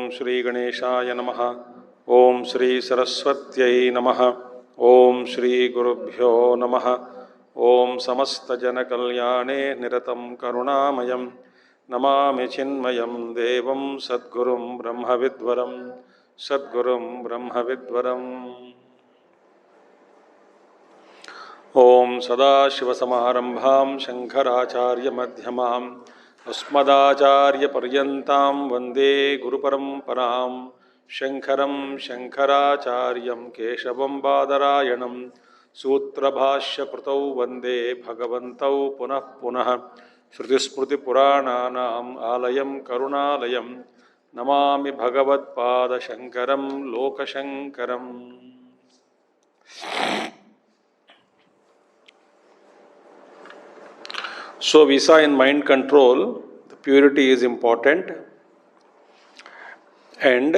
श्री गणेशाय नमः। ओम श्री सरस्वत्यै नमः। ओम श्री गुरुभ्यो नमः। ओम समस्त जन कल्याणे निरतं करुणामयं नमामि चिन्मयं देवं सद्गुरुं ब्रह्मविद्वरं सद्गुरुं ब्रह्मविद्वरम्। ओम सदाशिवसमारंभां शंकराचार्यमध्यमाम् अस्मदाचार्यपर्यन्तां वन्दे गुरुपरम्परां। शंकरं शंकराचार्यं केशवं बादरायणं सूत्रभाष्यकृतौ वन्दे भगवन्तौ पुनः पुनः। श्रुतिस्मृतिपुराणानाम् आलयं करुणालयं Namami भगवत्पादशङ्करं लोकशङ्करम्। So we saw in mind control, the purity is important, and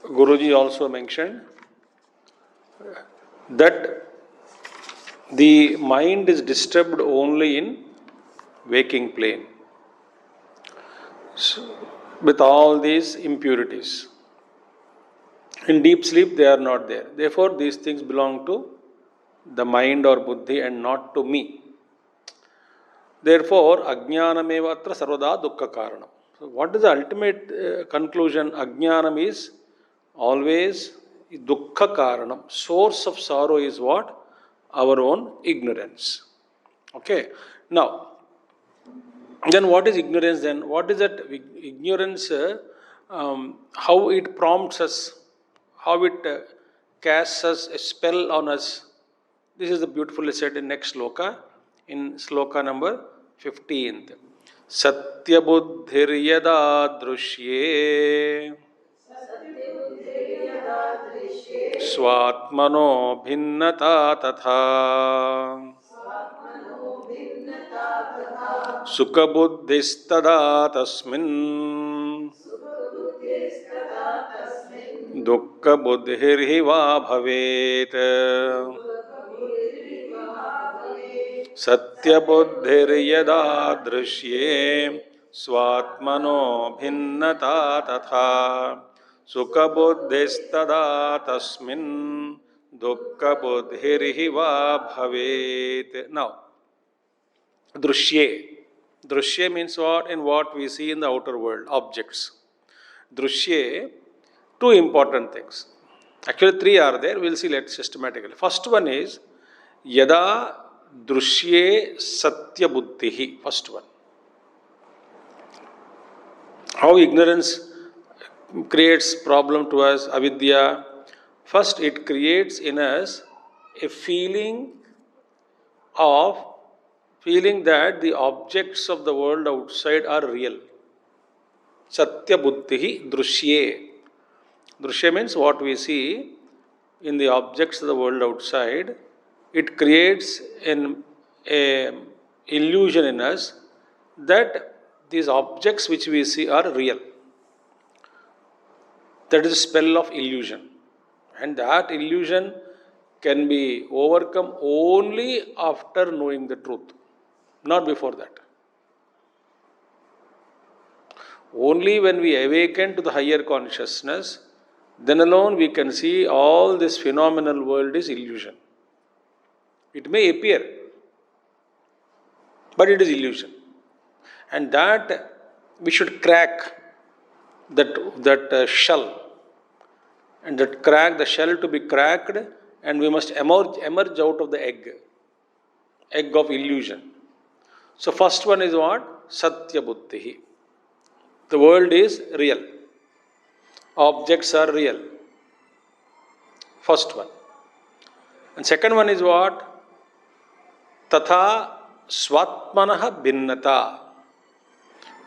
Guruji also mentioned that the mind is disturbed only in waking plane, so, with all these impurities. In deep sleep they are not there. Therefore these things belong to the mind or buddhi and not to me. Therefore, ajnanameva atra sarvada dukkha karanam. So, what is the ultimate conclusion? Ajnanam is always dukkha karanam. Source of sorrow is what? Our own ignorance. Okay. Now, then what is ignorance then? What is that ignorance? How it prompts us? How it casts us a spell on us? This is the beautifully said in next sloka. In sloka number 15th. Satya buddhiryada drushyē swatmano bhinnata tatha sukha buddhistada tasmin dukkha buddhirhiva bhavet. Satya buddhiryada drushyē swatmano bhinnata tatha sukha buddhistada tasmin dukkha buddhirhiva bhavet. Now, drushyē. Drushyē means what? In what we see in the outer world, objects. Drushyē, two important things. Actually, three are there. We'll see it systematically. First one is yada drushyē satya buddhihi. First one. How ignorance creates problem to us, avidya. First, it creates in us a feeling that the objects of the world outside are real. Satya buddhihi drushyē. Drushyē means what we see in the objects of the world outside. It creates an illusion in us that these objects which we see are real. That is a spell of illusion. And that illusion can be overcome only after knowing the truth, not before that. Only when we awaken to the higher consciousness, then alone we can see all this phenomenal world is illusion. It may appear, but it is illusion. And that we should crack that shell. And the shell to be cracked, and we must emerge out of the egg of illusion. So first one is what? Satya buddhihi. The world is real. Objects are real. First one. And second one is what? Tatha swatmanaha bhinnata.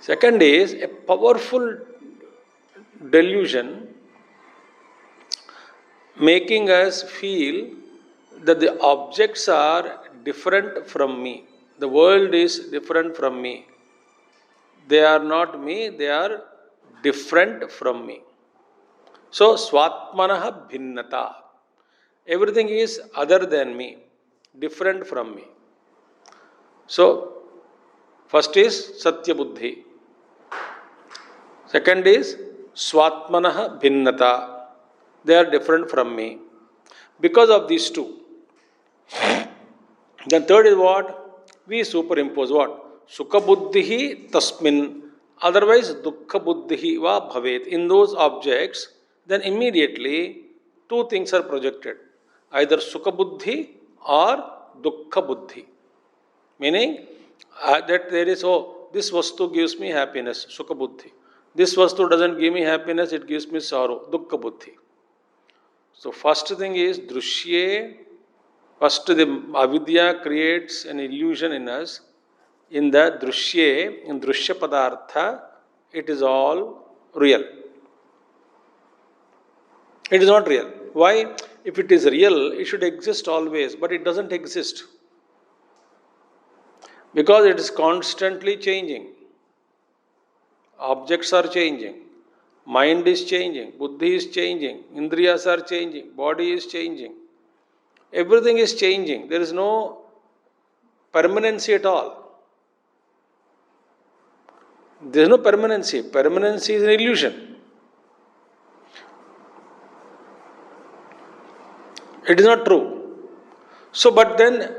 Second is a powerful delusion making us feel that the objects are different from me. The world is different from me. They are not me, they are different from me. So, Swatmanaha Bhinnata. Everything is other than me, different from me. So, first is Satya Buddhi. Second is Swatmanaha Bhinnata. They are different from me. Because of these two. Then third is what? We superimpose what? Sukha Buddhihi Tasmin. Otherwise, Dukkha Buddhihi va Bhavet. In those objects, then immediately two things are projected. Either Sukha Buddhi or Dukkha Buddhi. Meaning that there is, oh, this vastu gives me happiness, Sukha Buddhi. This vastu doesn't give me happiness, it gives me sorrow, Dukkha Buddhi. So first thing is Drushye. First the avidya creates an illusion in us. In the Drushye, in Drushya Padartha, it is all real. It is not real. Why? If it is real, it should exist always, but it doesn't exist. Because it is constantly changing. Objects are changing. Mind is changing. Buddhi is changing. Indriyas are changing. Body is changing. Everything is changing. There is no permanency at all. There is no permanency. Permanency is an illusion. It is not true. So, but then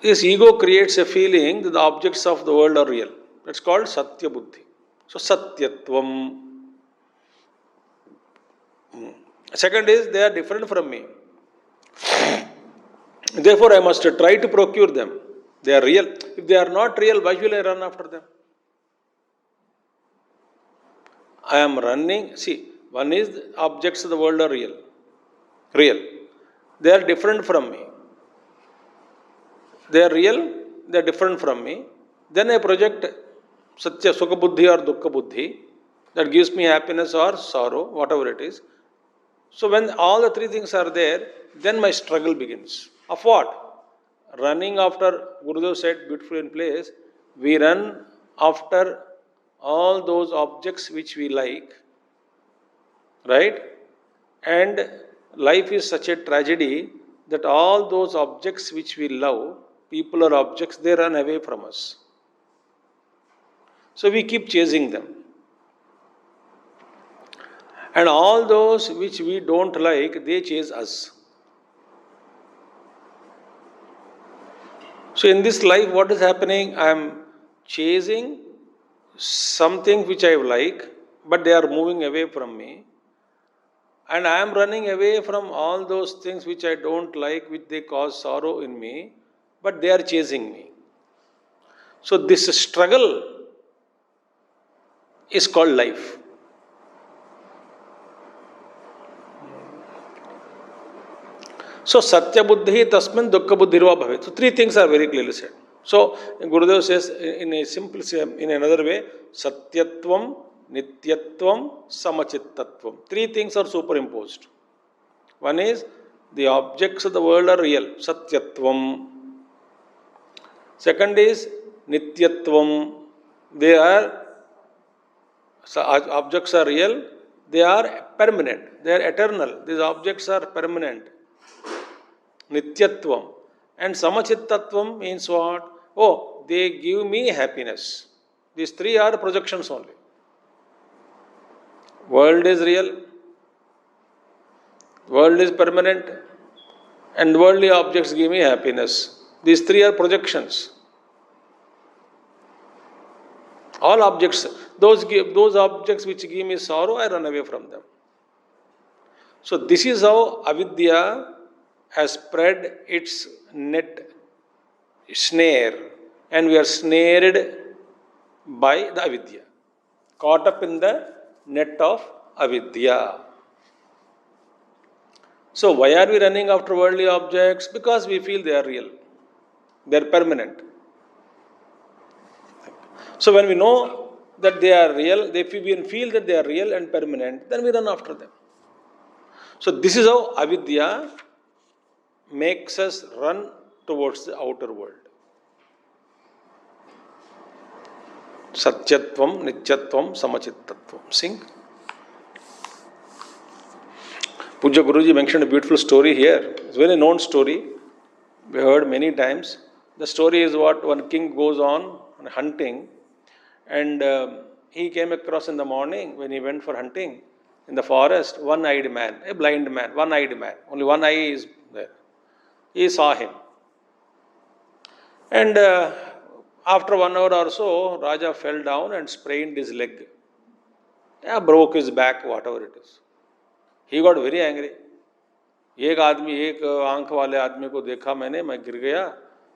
this ego creates a feeling that the objects of the world are real. That's called Satya Buddhi. So, Satyatvam. Second is they are different from me. Therefore, I must try to procure them. They are real. If they are not real, why will I run after them? I am running. See, one is the objects of the world are real. Real. They are different from me. They are real, they are different from me. Then I project Satya, Sukha Buddhi or Dukkha Buddhi that gives me happiness or sorrow, whatever it is. So when all the three things are there, then my struggle begins. Of what? Running after, Gurudev said beautifully in place, we run after all those objects which we like, right? And life is such a tragedy that all those objects which we love, people or objects, they run away from us. So we keep chasing them. And all those which we don't like, they chase us. So in this life, what is happening? I am chasing something which I like, but they are moving away from me. And I am running away from all those things which I don't like, which they cause sorrow in me, but they are chasing me. So this struggle is called life. So Satya Buddhi Tasmin Dukkha Buddhirva Bhavet. So three things are very clearly said. So Gurudev says in a simple, in another way, Satyatvam, Nityatvam, Samachittatvam. Three things are superimposed. One is the objects of the world are real, Satyatvam. Second is Nityatvam. They are, objects are real, they are permanent, they are eternal. These objects are permanent. Nityatvam. And Samachittatvam means what? Oh, they give me happiness. These three are projections only. World is real, world is permanent, and worldly objects give me happiness. These three are projections. All objects, those objects which give me sorrow, I run away from them. So this is how avidya has spread its net snare, and we are snared by the avidya, caught up in the net of avidya. So why are we running after worldly objects? Because we feel they are real, they are permanent. So when we know that they are real, if we feel that they are real and permanent, then we run after them. So this is how avidya makes us run towards the outer world. Satyatvam, Nityatvam, Samachittatvam. Sing. Puja Guruji mentioned a beautiful story here. It's a very known story. We heard many times. The story is what one king goes on hunting, and he came across in the morning when he went for hunting in the forest, one-eyed man, a blind man, one-eyed man. Only one eye is there. He saw him. And after 1 hour or so, Raja fell down and sprained his leg. Broke his back, whatever it is. He got very angry. एक आदमी एक आंख वाले आदमी को देखा मैंने, मैं गिर गया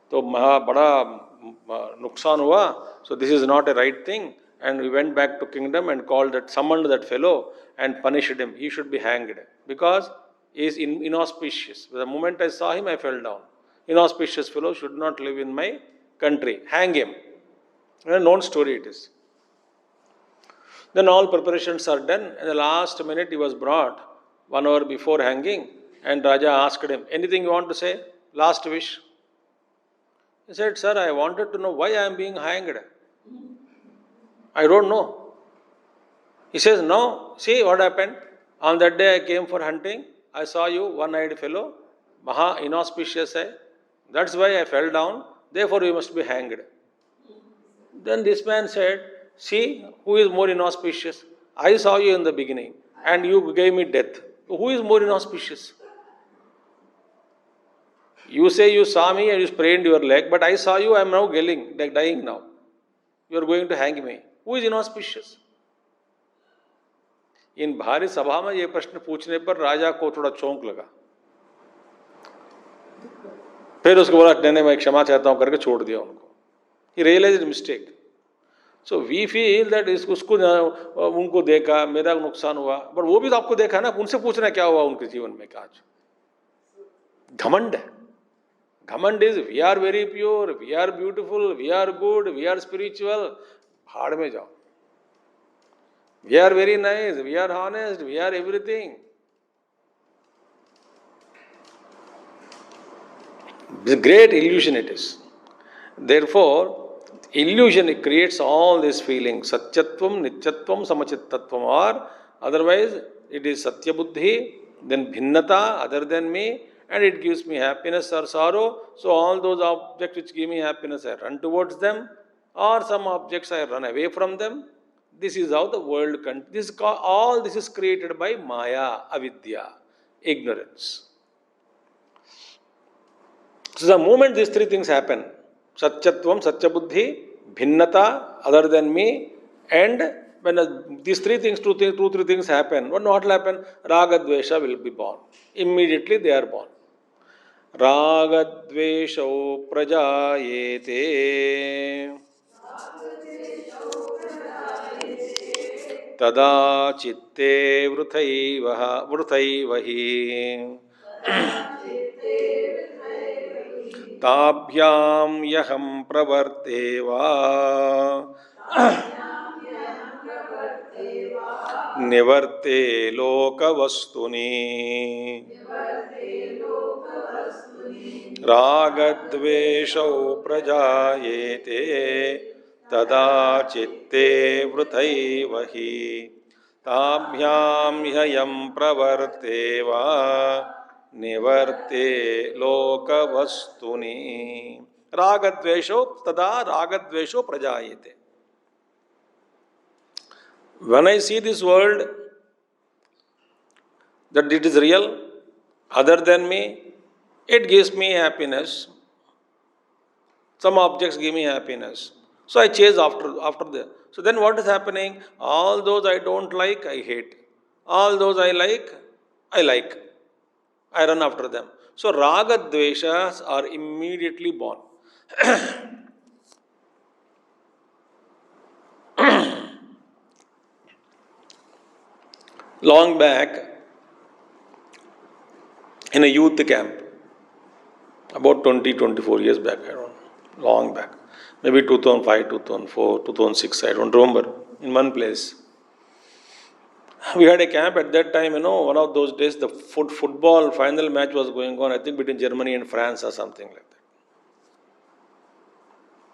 तो बड़ा नुकसान हुआ. So this is not a right thing. And we went back to kingdom and summoned that fellow and punished him. He should be hanged because he is inauspicious. The moment I saw him, I fell down. Inauspicious fellow should not live in my country. Hang him. A known story it is. Then all preparations are done. At the last minute, he was brought 1 hour before hanging. And Raja asked him, anything you want to say? Last wish. He said, sir, I wanted to know why I am being hanged. I don't know. He says, no, see what happened. On that day I came for hunting. I saw you, one-eyed fellow, maha inauspicious hai. That's why I fell down. Therefore you must be hanged. Then this man said, see, who is more inauspicious? I saw you in the beginning and you gave me death. Who is more inauspicious? You say you saw me and you sprained your leg, but I saw you, I am now dying now. You are going to hang me. Who is inauspicious? इन भारी सभा में ये प्रश्न पूछने पर राजा को थोड़ा चौंक लगा. फिर उसको बोला नहीं मैं क्षमा चाहता हूं करके छोड़ दिया उनको. He realized his mistake. So we feel that उसको उनको देखा, मेरा नुकसान हुआ, but वो भी तो आपको देखा ना, उनसे पूछना क्या हुआ उनके जीवन में आज. घमंड है. Ghamand is we are very pure, we are beautiful, we are good, we are spiritual. भाड़ में जाओ. We are very nice, we are honest, we are everything. This great illusion it is. Therefore, illusion creates all these feelings. Satyatvam, Nityatvam, Samachittatvam. Or otherwise, it is Satya Buddhi, then Bhinnata, other than me, and it gives me happiness or sorrow. So all those objects which give me happiness, I run towards them. Or some objects, I run away from them. This is how the world, all this is created by Maya, Avidya, ignorance. So the moment these three things happen, Satyatvam, Satya Buddhi, Bhinnata, other than me, and when these three things, two, three things happen, what will happen? Raga Dvesha will be born. Immediately they are born. Raga Dvesha Prajayete Tada Chitte Vrutaivahi Tabhyam Yaham Pravarteva Nivarte Lokavastuni Ragadveshau Prajayete Tada Chitte Vrutaivahi Tabhyam Yaham Pravarteva Nivarte Lokavastuni Ragadvesho Tada Ragadvesho Prajayete. When I see this world, that it is real, other than me, it gives me happiness. Some objects give me happiness. So I chase after them. So then what is happening? All those I don't like, I hate. All those I like, I like. I run after them. So raga dveshas are immediately born. Long back, in a youth camp, about 24 years back, I don't know, long back, maybe 2005, 2004, 2006, I don't remember, in one place. We had a camp at that time, one of those days the football final match was going on, I think between Germany and France or something like that.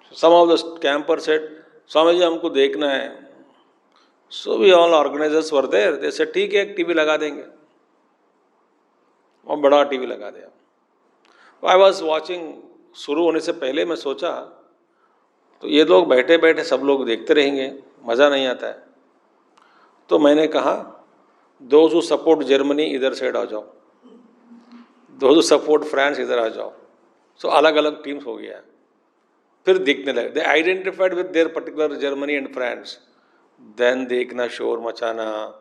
So some of the campers said, Swamiji, हमको देखना है. So we all organizers were there. They said, ठीक है, एक TV लगा देंगे. और बड़ा टीवी लगा दिया. I was watching, शुरू होने से पहले मैं सोचा, तो ये लोग बैठे बैठे सब लोग देखते रहेंगे, मज़ा नहीं आता है. तो मैंने कहा, those who support Germany इधर साइड आ जाओ, those who support France इधर आ जाओ. So अलग अलग टीम्स हो गया. फिर दिखने लगे. They identified with their particular Germany and France. Then देखना, शोर मचाना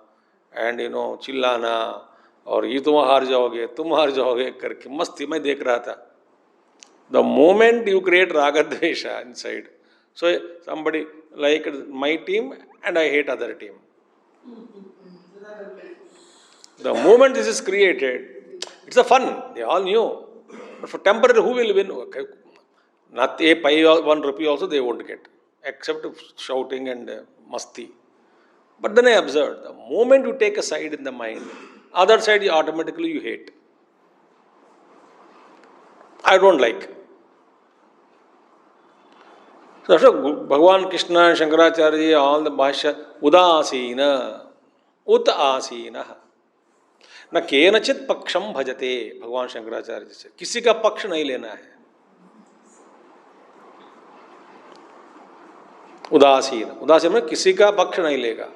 and चिल्लाना और ये तुम हार जाओगे करके मस्ती में देख रहा था. The moment you create raga dvesha inside, so somebody like my team and I hate other team. The moment this is created, it's a fun. They all knew. But for temporary, who will win? Okay. Not a pi 1 rupee also they won't get, except shouting and masti. But then I observed, the moment you take a side in the mind, other side you automatically hate. I don't like. So Bhagavan Krishna and Shankaracharya, all the Bhashya, Udasina, Ut Asina. न केनचित पक्षम भजते, भगवान शंकराचार्य जी से किसी का पक्ष नहीं लेना है. उदासीन, उदासीन में किसी का पक्ष नहीं लेगा.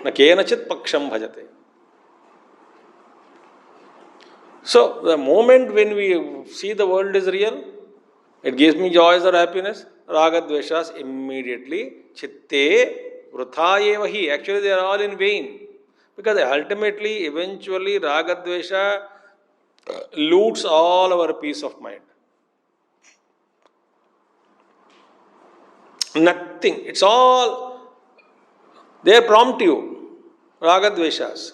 न केनचित पक्षम भजते. So the moment when we see the world is real, it gives me joys or happiness. Raga dveshas immediately chitte vrutha eva hi. Actually they are all in vain. Because ultimately, eventually, raga dvesha loots all our peace of mind. Nothing. It's all, they prompt you, raga dveshas.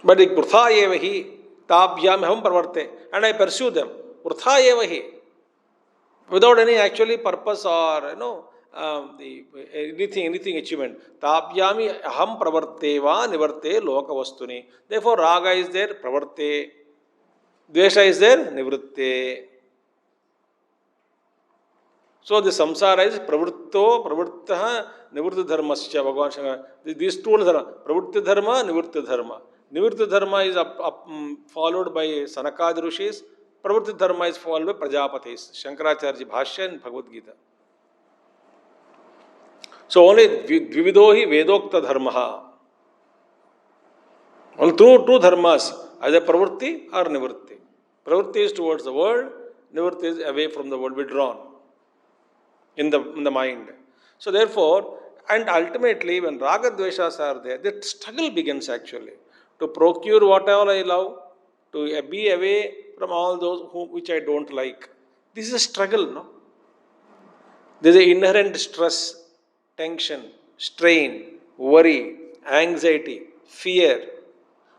But the vrtha eva hi, tabhyam ham parvarte, and I pursue them. Vrtha eva hi. Without any actually purpose or, anything achievement. Tapyami aham pravarte va nivarte loka vastuni. Therefore, raga is there, pravarte. Dvesha is there, nivritte. So the samsara is pravritto, pravrittaha, nivritta dharmasya. Bhagavan Shankara. These two dharma, pravritta dharma, nivritta dharma. Nivritta dharma is followed by Sanakadi Rishis. Pravritta dharma is followed by Prajapatis. Shankaracharya Bhashya and Bhagavad Gita. So only dvividohi vedokta dharmaha. Only two dharmas, either pravritti or nivritti. Pravritti is towards the world, nivritti is away from the world, withdrawn in the mind. So therefore, and ultimately when raga dveshas are there, the struggle begins actually. To procure what all I love, to be away from all those which I don't like. This is a struggle, no? There is an inherent stress, tension, strain, worry, anxiety, fear.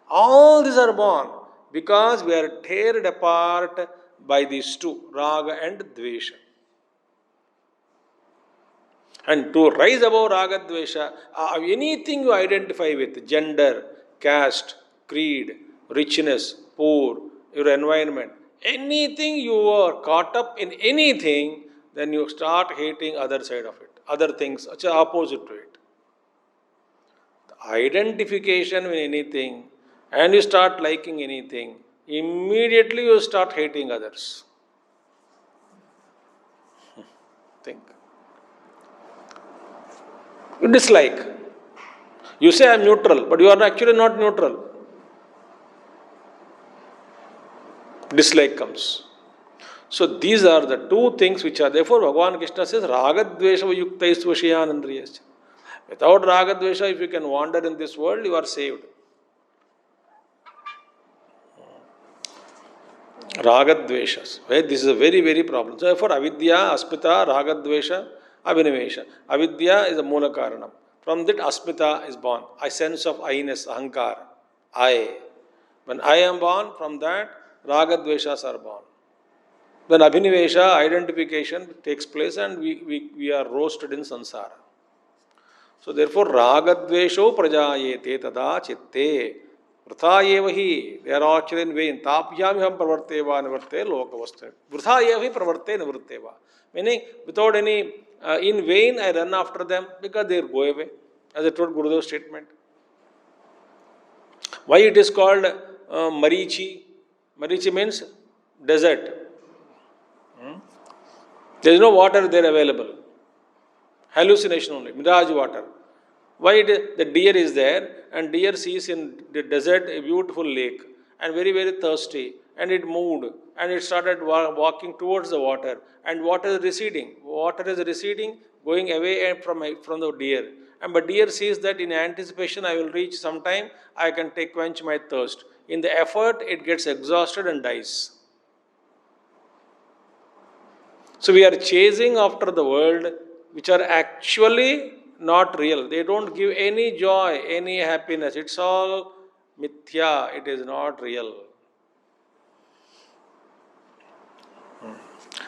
All these are born because we are teared apart by these two, raga and dvesha. And to rise above raga dvesha, anything you identify with, gender, caste, creed, richness, poor, your environment, anything you are caught up in anything, then you start hating other side of it. Other things, which are opposite to it. The identification with anything, and you start liking anything, immediately you start hating others. Think. You dislike. You say I am neutral, but you are actually not neutral. Dislike comes. So these are the two things which are, therefore Bhagavan Krishna says, raga dvesha yuktais vashiyanandriyasya. Without raga dvesha, if you can wander in this world, you are saved. Raga dveshas. This is a very, very problem. So therefore avidya, asmita, raga dvesha, abhinivesha. Avidya is a mula karanam. From that asmita is born. A sense of I-ness, ahankar, I. When I am born, from that raga dveshas are born. Then abhinivesha, identification takes place and we are roasted in samsara. So therefore, ragadvesho prajayete tada chitte. Vritha eva hi. They are actually in vain. Tapyam ham pravarteva nivrte lokavastha. Vritha eva hi pravarte nivrteva. Meaning, without any, in vain I run after them because they go away. As I told Gurudev's statement. Why it is called Marichi? Marichi means desert. There is no water there available. Hallucination only, mirage water. Why the deer is there and deer sees in the desert a beautiful lake and very, very thirsty and it moved and it started walking towards the water and water is receding. Water is receding, going away from the deer. And but deer sees that in anticipation I will reach sometime, I can quench my thirst. In the effort, it gets exhausted and dies. So we are chasing after the world which are actually not real. They don't give any joy, any happiness. It's all mithya. It is not real.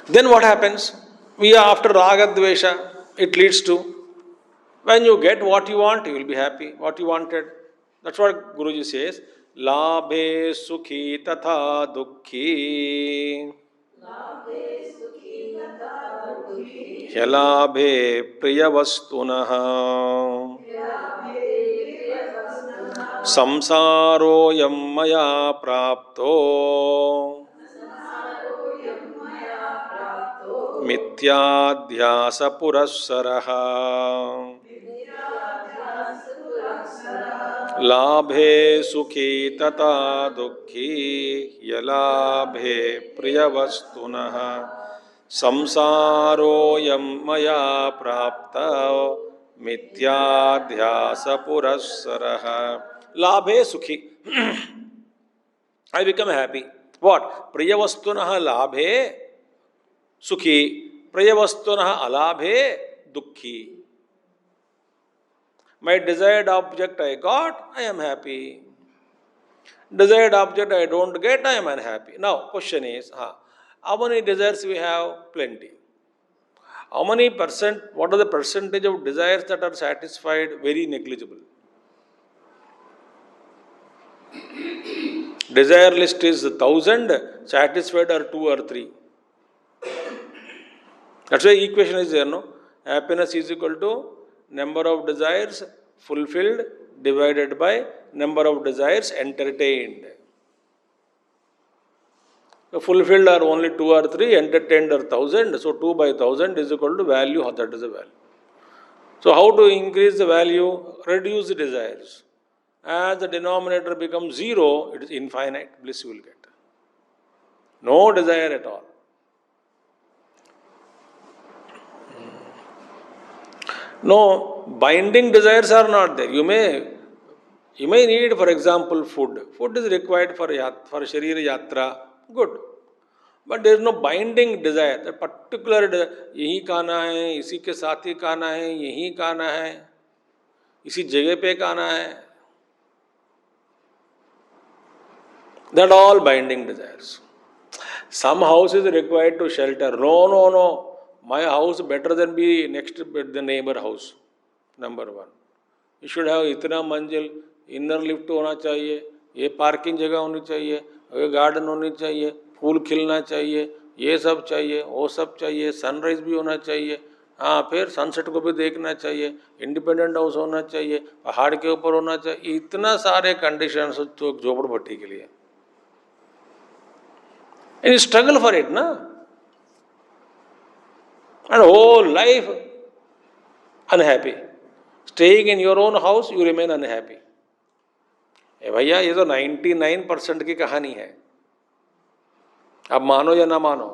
Then what happens? We are after raga dvesha. It leads to, when you get what you want, you will be happy. What you wanted. That's what Guruji says. Labhe sukhi tatha dukhi. ह्यलाभे प्रियवस्तुनः संसारोऽयं मया प्राप्तो मिथ्याध्यासपुरःसरः लाभे सुखी तथा दुःखी यलाभे प्रियवस्तुनः संसारोऽयं मया प्राप्तो मिथ्याध्यासपुरःसरः. लाभे सुखी. I become happy. What? Priyavastunah labhe sukhi. Priyavastunah alabhe dukhi. My desired object I got, I am happy. Desired object I don't get, I am unhappy. Now, question is, how many desires we have? Plenty. How many percent, what are the percentage of desires that are satisfied? Very negligible. Desire list is 1,000, satisfied are 2 or 3. That's why equation is there, no? Happiness is equal to number of desires fulfilled divided by number of desires entertained. Fulfilled are only 2 or 3, entertained are 1,000, so 2 by 1,000 is equal to value, that is the value. So how to increase the value? Reduce the desires. As the denominator becomes 0, it is infinite bliss you will get. No desire at all. No, binding desires are not there. You may need, for example, food. Food is required for Sharira Yatra. Good. But there is no binding desire. That particular यही खाना है, इसी के साथ ही खाना है, यही खाना है, इसी जगह पे खाना है. That all binding desires. Some house is required to shelter. No. My house better than be next to the neighbor house. Number 1. You should have इतना मंजिल, inner lift होना चाहिए, ये parking जगह होनी चाहिए, ये garden होनी चाहिए, फूल खिलना चाहिए, ये सब चाहिए, वो सब चाहिए, सनराइज भी होना चाहिए, फिर सनसेट को भी देखना चाहिए, इंडिपेंडेंट हाउस होना चाहिए, पहाड़ के ऊपर होना चाहिए. इतना सारे कंडीशंस तो झोपड़पट्टी के लिए. And you struggle for it, na? And whole life unhappy. Staying in your own house, you remain unhappy. भैया ये तो 99% की कहानी है. अब मानो या ना मानो,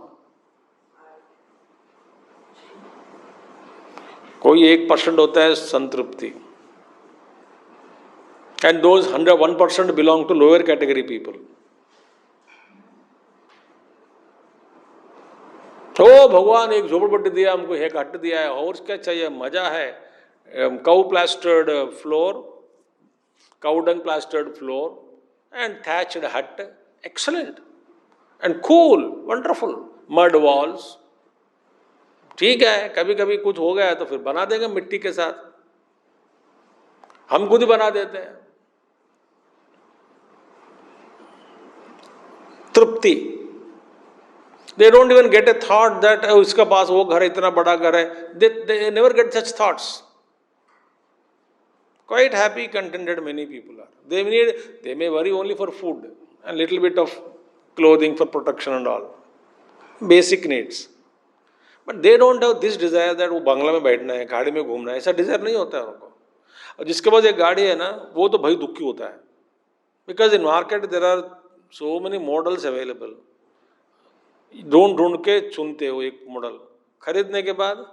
कोई 1% होता है संतृप्ति. And those 101% belong to lower category people. तो भगवान एक झोपड़पट्टी दिया हमको, एक हट दिया है, और क्या चाहिए? मजा है. Cow plastered floor, cow dung plastered floor, and thatched hut. Excellent. And cool, wonderful. Mud walls. ठीक है, कभी कभी कुछ हो गया तो फिर बना देंगे मिट्टी के साथ. हम खुद ही बना देते हैं। तृप्ति, they don't even get a thought that इसका पास वो घर है, इतना बड़ा घर है, they never get such thoughts. Quite happy, contented many people are. They may worry only for food and little bit of clothing for protection and all, basic needs. But they don't have this desire that वो बंगला में बैठना है, गाड़ी में घूमना है, ऐसा Dzire नहीं होता है उनको। और जिसके पास एक गाड़ी है ना, वो तो भाई दुखी होता है, because in market there are so many models available. ढूंढ के चुनते हो एक मॉडल, खरीदने के बाद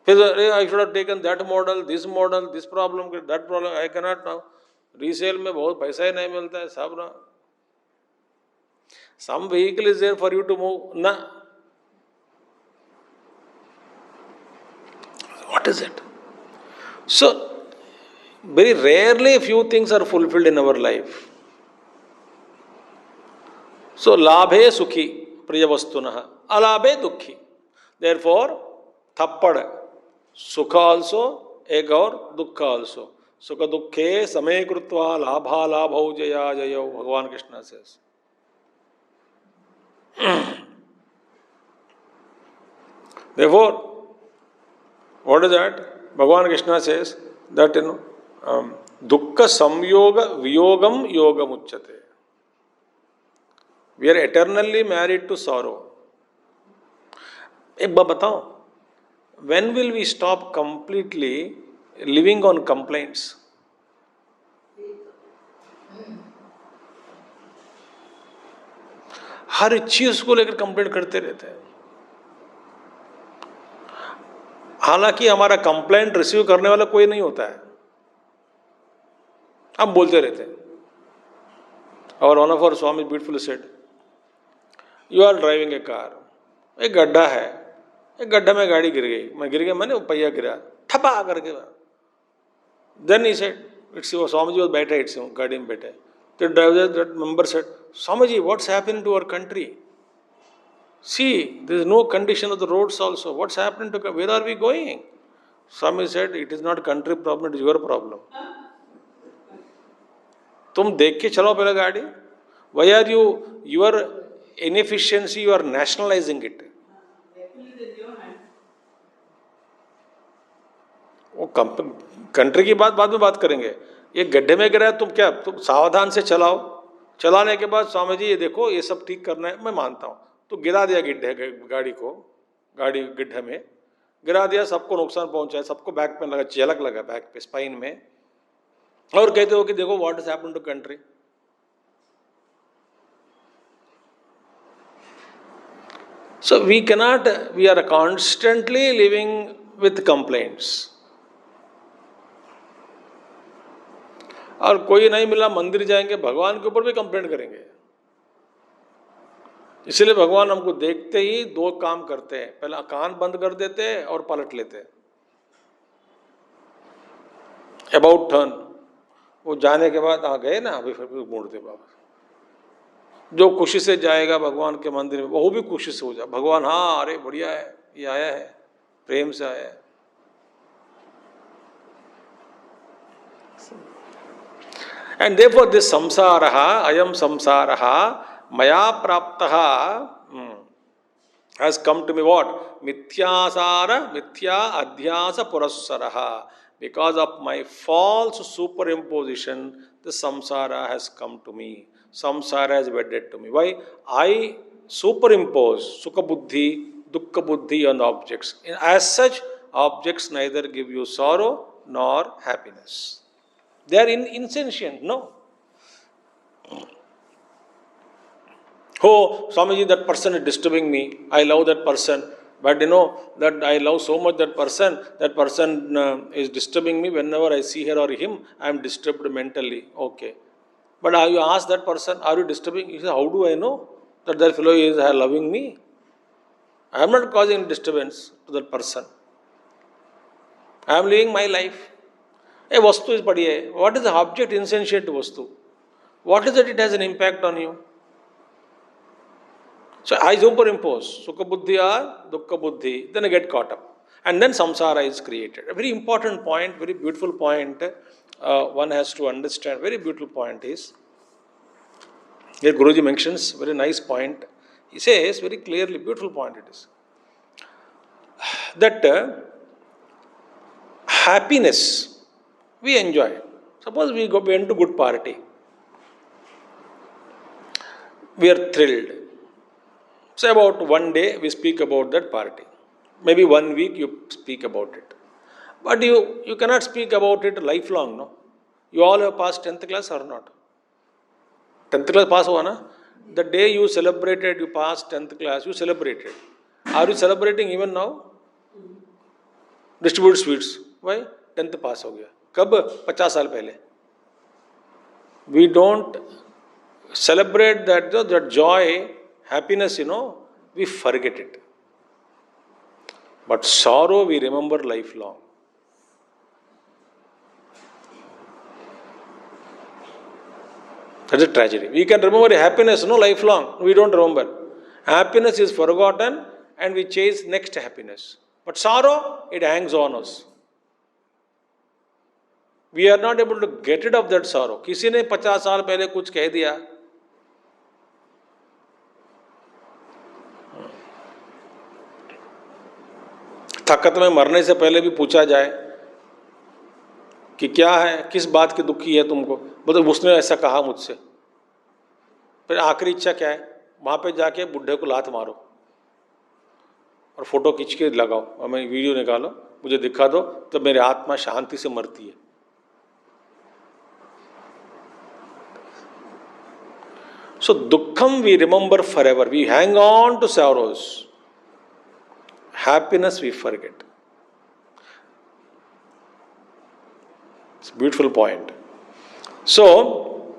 फिर अरे I should have taken that model, this problem, that problem, I can not now. Resale में बहुत पैसा ही नहीं मिलता है सब ना। Some vehicle is there for you to move ना। What is it? So very rarely few things are fulfilled in our life. So, labhe sukhi priyavastunah, alabhe dukhi. Therefore, thappad, sukha also, ek aur dukkha also. Sukha dukkhe samay krutva labha labhau jaya jayo, Bhagavan Krishna says. Therefore, what is that? Bhagavan Krishna says that, dukkha samyoga viyogam yogam uchyate. We are eternally married to sorrow. एक बात बताओ, when will we stop completely living on complaints? हर चीज को लेकर complaint करते रहते हैं। हालांकि हमारा कंप्लेंट रिसीव करने वाला कोई नहीं होता है, हम बोलते रहते हैं। और one of our Swami beautifully said, you are driving a car, एक गड्ढा है, एक गड्ढा में गाड़ी गिर गई, मैं गिर गया, मैंने वो पहिया गिरा ठपा करके। Then he said, it's Swami ji was बैठे, it's गाड़ी में बैठे, the driver, that member said, Swami ji, what's happening to our country? See, there is no condition of the roads also. What's happening to, where are we going? Swami said, it is not country problem, it is your problem. तुम देख के चलाओ पहले गाड़ी. Why are you, your inefficiency, you are nationalizing it. वो country की बाद में बात करेंगे. ये गड्ढे में गिरा है, तुम क्या, तुम सावधान से चलाओ. चलाने के बाद स्वामी जी ये देखो ये सब ठीक करना है, मैं मानता हूँ. तो गिरा दिया गाड़ी को, गाड़ी गड्ढे में गिरा दिया, सबको नुकसान पहुंचाया, सबको बैक पे लगा, झलक लगा बैक पे, स्पाइन में. और कहते हो कि देखो what is happened to country. So we are constantly living with complaints. और कोई नहीं मिला, मंदिर जाएंगे, भगवान के ऊपर भी कंप्लेंट करेंगे. इसलिए भगवान हमको देखते ही दो काम करते हैं, पहला कान बंद कर देते हैं और पलट लेते हैं. अबाउट टर्न, वो जाने के बाद आ गए ना, अभी फिर मुड़ते वापस. जो खुशी से जाएगा भगवान के मंदिर में, वो भी खुशी से हो जाए. भगवान हाँ अरे बढ़िया है, ये आया है, प्रेम से आया है. And therefore this samsaraha, ayam samsaraha, maya praptaha has come to me what? Mithyasara, mithya adhyasa purassaraha. Because of my false superimposition, the samsara has come to me. Samsara has wedded to me. Why? I superimpose sukha buddhi, dukkha buddhi on objects. As such, objects neither give you sorrow nor happiness. They are insentient, no? Oh, Swamiji, that person is disturbing me. I love that person. But that I love so much that person is disturbing me. Whenever I see her or him, I am disturbed mentally. Okay. But have you asked that person, are you disturbing? He says, how do I know that fellow is loving me? I am not causing disturbance to that person. I am living my life. A vastu is padhi hai. What is the object insentient vastu? What is that it has an impact on you? So I superimpose sukha buddhi or dukkha buddhi, then I get caught up. and then samsara is created. A very important point, very beautiful point, one has to understand. Very beautiful point is, here Guruji mentions very nice point. He says very clearly, beautiful point it is, that happiness we enjoy. Suppose we went to good party, we are thrilled. Say about one day we speak about that party. Maybe 1 week you speak about it. But you cannot speak about it lifelong, no? You all have passed 10th class or not? 10th class pass hua na? The day you celebrated, you passed 10th class, you celebrated. Are you celebrating even now? Distribute sweets. Why? 10th pass ho gaya. Kab? 50 saal pehle. We don't celebrate that joy, happiness, we forget it. But sorrow we remember lifelong. That's a tragedy. We can remember happiness, lifelong. We don't remember. Happiness is forgotten and we chase next happiness. But sorrow, it hangs on us. We are not able to get rid of that sorrow. किसी ने 50 साल पहले कुछ कह दिया, तख्त में मरने से पहले भी पूछा जाए कि क्या है, किस बात की दुखी है तुमको, मतलब उसने ऐसा कहा मुझसे, फिर आखिरी इच्छा क्या है, वहाँ पे जाके बुढ़े को लात मारो और फोटो खींच के लगाओ और मैं वीडियो निकालो, मुझे दिखा दो, तो मेरी आत्मा शांति से मरती है. So dukkham we remember forever. We hang on to sorrows. Happiness we forget. It's a beautiful point. So,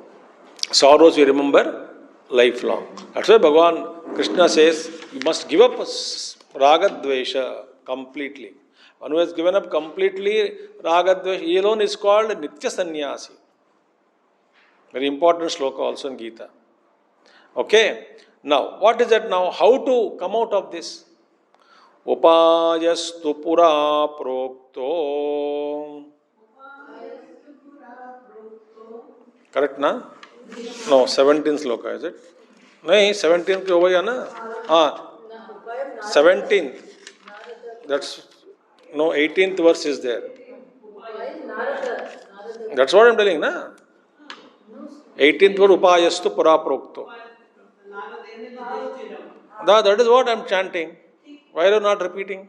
sorrows we remember lifelong. That's why Bhagavan Krishna says, you must give up raga dvesha completely. One who has given up completely raga dvesha, he alone is called nitya sannyasi. Very important sloka also in Gita. Okay, now what is that now? How to come out of this? Upayastu pura prokto. Correct na? No, 17th sloka is it? No, 17th ki ho gaya na? हाँ, 17th. That's no 18th verse is there. That's what I'm telling na. 18th verse upayastu pura prokto. That is what I'm chanting. Why are you not repeating?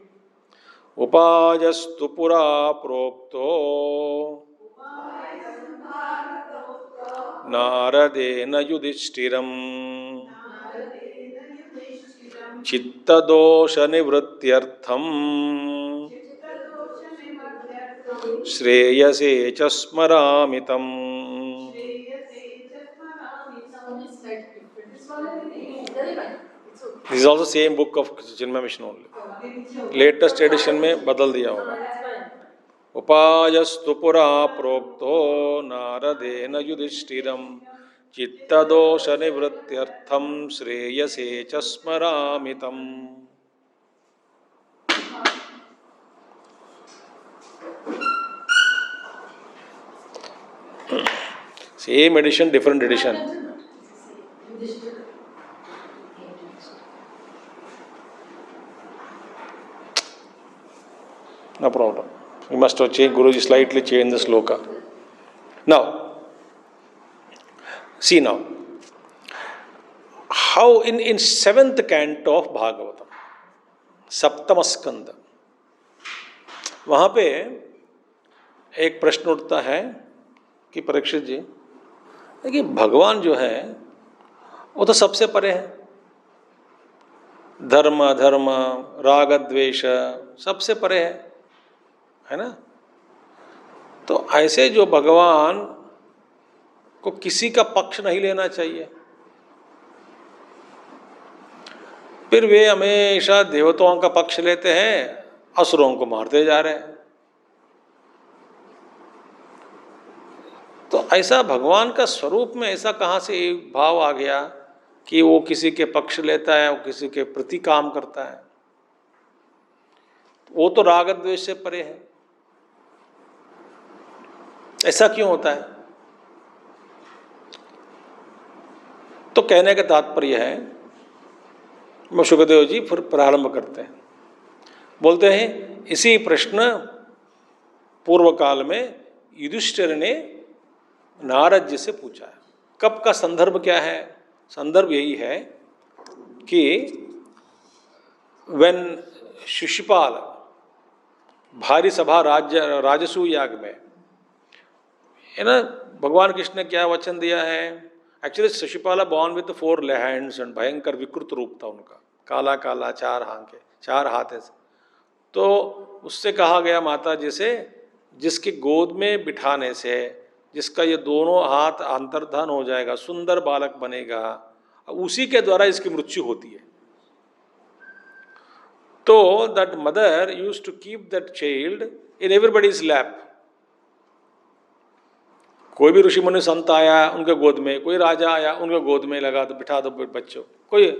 Upayastu pura prokto naradena yudhishtiram chitta dosha nivrityartham shreyase chasmaramitam. This is also same book of Chinmaya Mission only. Latest edition में बदल दिया होगा. उपायस्तु पुरा प्रोक्तो नारदेन युधिष्ठिरं चित्तदोष निवृत्त्यर्थं श्रेयसे च स्मरामितम्. Same edition, different edition. No problem. We must have changed, Guruji slightly changed the sloka. Now, see now, how in 7th canto of Bhagavatam, सप्तम स्कंद, वहाँ पे एक प्रश्न उठता है कि परीक्षित जी, देखिए भगवान जो है वो तो सबसे परे है, धर्म अधर्म राग द्वेष सबसे परे है ना? तो ऐसे जो भगवान को किसी का पक्ष नहीं लेना चाहिए, फिर वे हमेशा देवताओं का पक्ष लेते हैं, असुरों को मारते जा रहे हैं. तो ऐसा भगवान का स्वरूप में ऐसा कहाँ से एक भाव आ गया कि वो किसी के पक्ष लेता है, वो किसी के प्रति काम करता है? वो तो राग द्वेष से परे है। ऐसा क्यों होता है? तो कहने का तात्पर्य है, सुखदेव जी फिर प्रारंभ करते हैं, बोलते हैं इसी प्रश्न पूर्व काल में युधिष्ठिर ने नारद जी से पूछा है। कब का संदर्भ क्या है? संदर्भ यही है कि व्हेन शिशुपाल भारी सभा राजसूय याग में है ना, भगवान कृष्ण ने क्या वचन दिया है? Actually Shishupala born with 4 hands and भयंकर विकृत रूप था उनका, काला काला 4 हाथ ऐसे। तो उससे कहा गया माता जी से, जिसकी गोद में बिठाने से जिसका ये दोनों हाथ अंतर्धान हो जाएगा, सुंदर बालक बनेगा, उसी के द्वारा इसकी मृत्यु होती है। तो that mother used to keep that child in everybody's lap. कोई भी ऋषि मुनि संत आया उनके गोद में, कोई राजा आया उनके गोद में लगा दो, बिठा दो बच्चों। कोई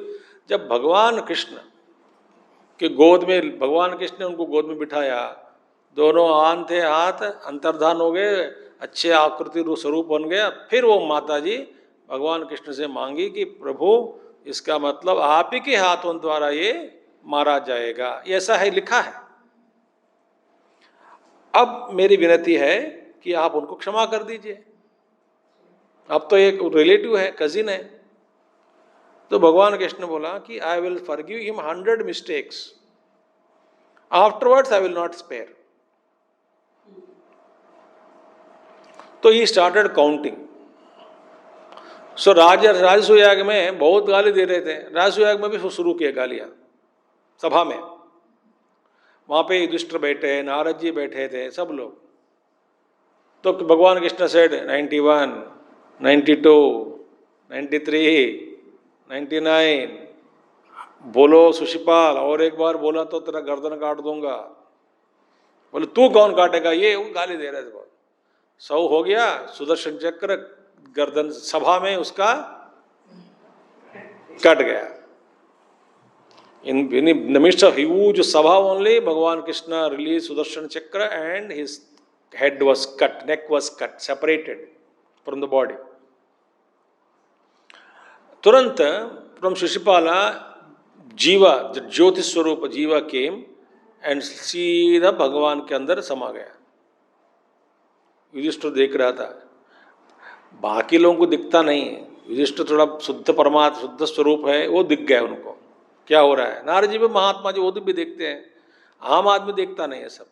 जब भगवान कृष्ण के गोद में, भगवान कृष्ण ने उनको गोद में बिठाया, दोनों हाथ अंतर्धान हो गए, अच्छे आकृति स्वरूप बन गया। फिर वो माता जी भगवान कृष्ण से मांगी कि प्रभु इसका मतलब आप ही के हाथों द्वारा ये मारा जाएगा, ऐसा है लिखा है। अब मेरी विनती है कि आप उनको क्षमा कर दीजिए। अब तो एक रिलेटिव है, कजिन है। तो भगवान कृष्ण बोला कि I will forgive him 100 mistakes, afterwards I will not spare. तो ही स्टार्टेड काउंटिंग। सो राजसूय याग में बहुत गाली दे रहे थे, राजसूय याग में भी शुरू किए गालियां सभा में। वहां पे युधिष्ठिर बैठे, नारद जी बैठे थे, सब लोग। तो भगवान कृष्ण सेड 91, 92, 93, 99, बोलो सुशिपाल, और एक बार बोला तो तेरा गर्दन काट दूंगा। बोले तू कौन काटेगा? ये वो गाली दे रहे थे बहुत। 100 हो गया, सुदर्शन चक्र गर्दन सभा में उसका कट गया। In the midst of huge sabha only, Bhagavan Krishna released Sudarshan Chakra and his head was cut, neck was cut, separated from the body. तुरंत from Shishupala, जीवा, ज्योति स्वरूप जीवा came and सीधा भगवान के अंदर समा गया। युधिष्ठिर देख रहा था, बाकी लोगों को दिखता नहीं है। युधिष्ठिर थोड़ा शुद्ध परमात्मा, शुद्ध स्वरूप है, वो दिख गया उनको क्या हो रहा है। नारद जी भी, महात्मा जी वो भी देखते हैं, आम आदमी देखता नहीं है सब।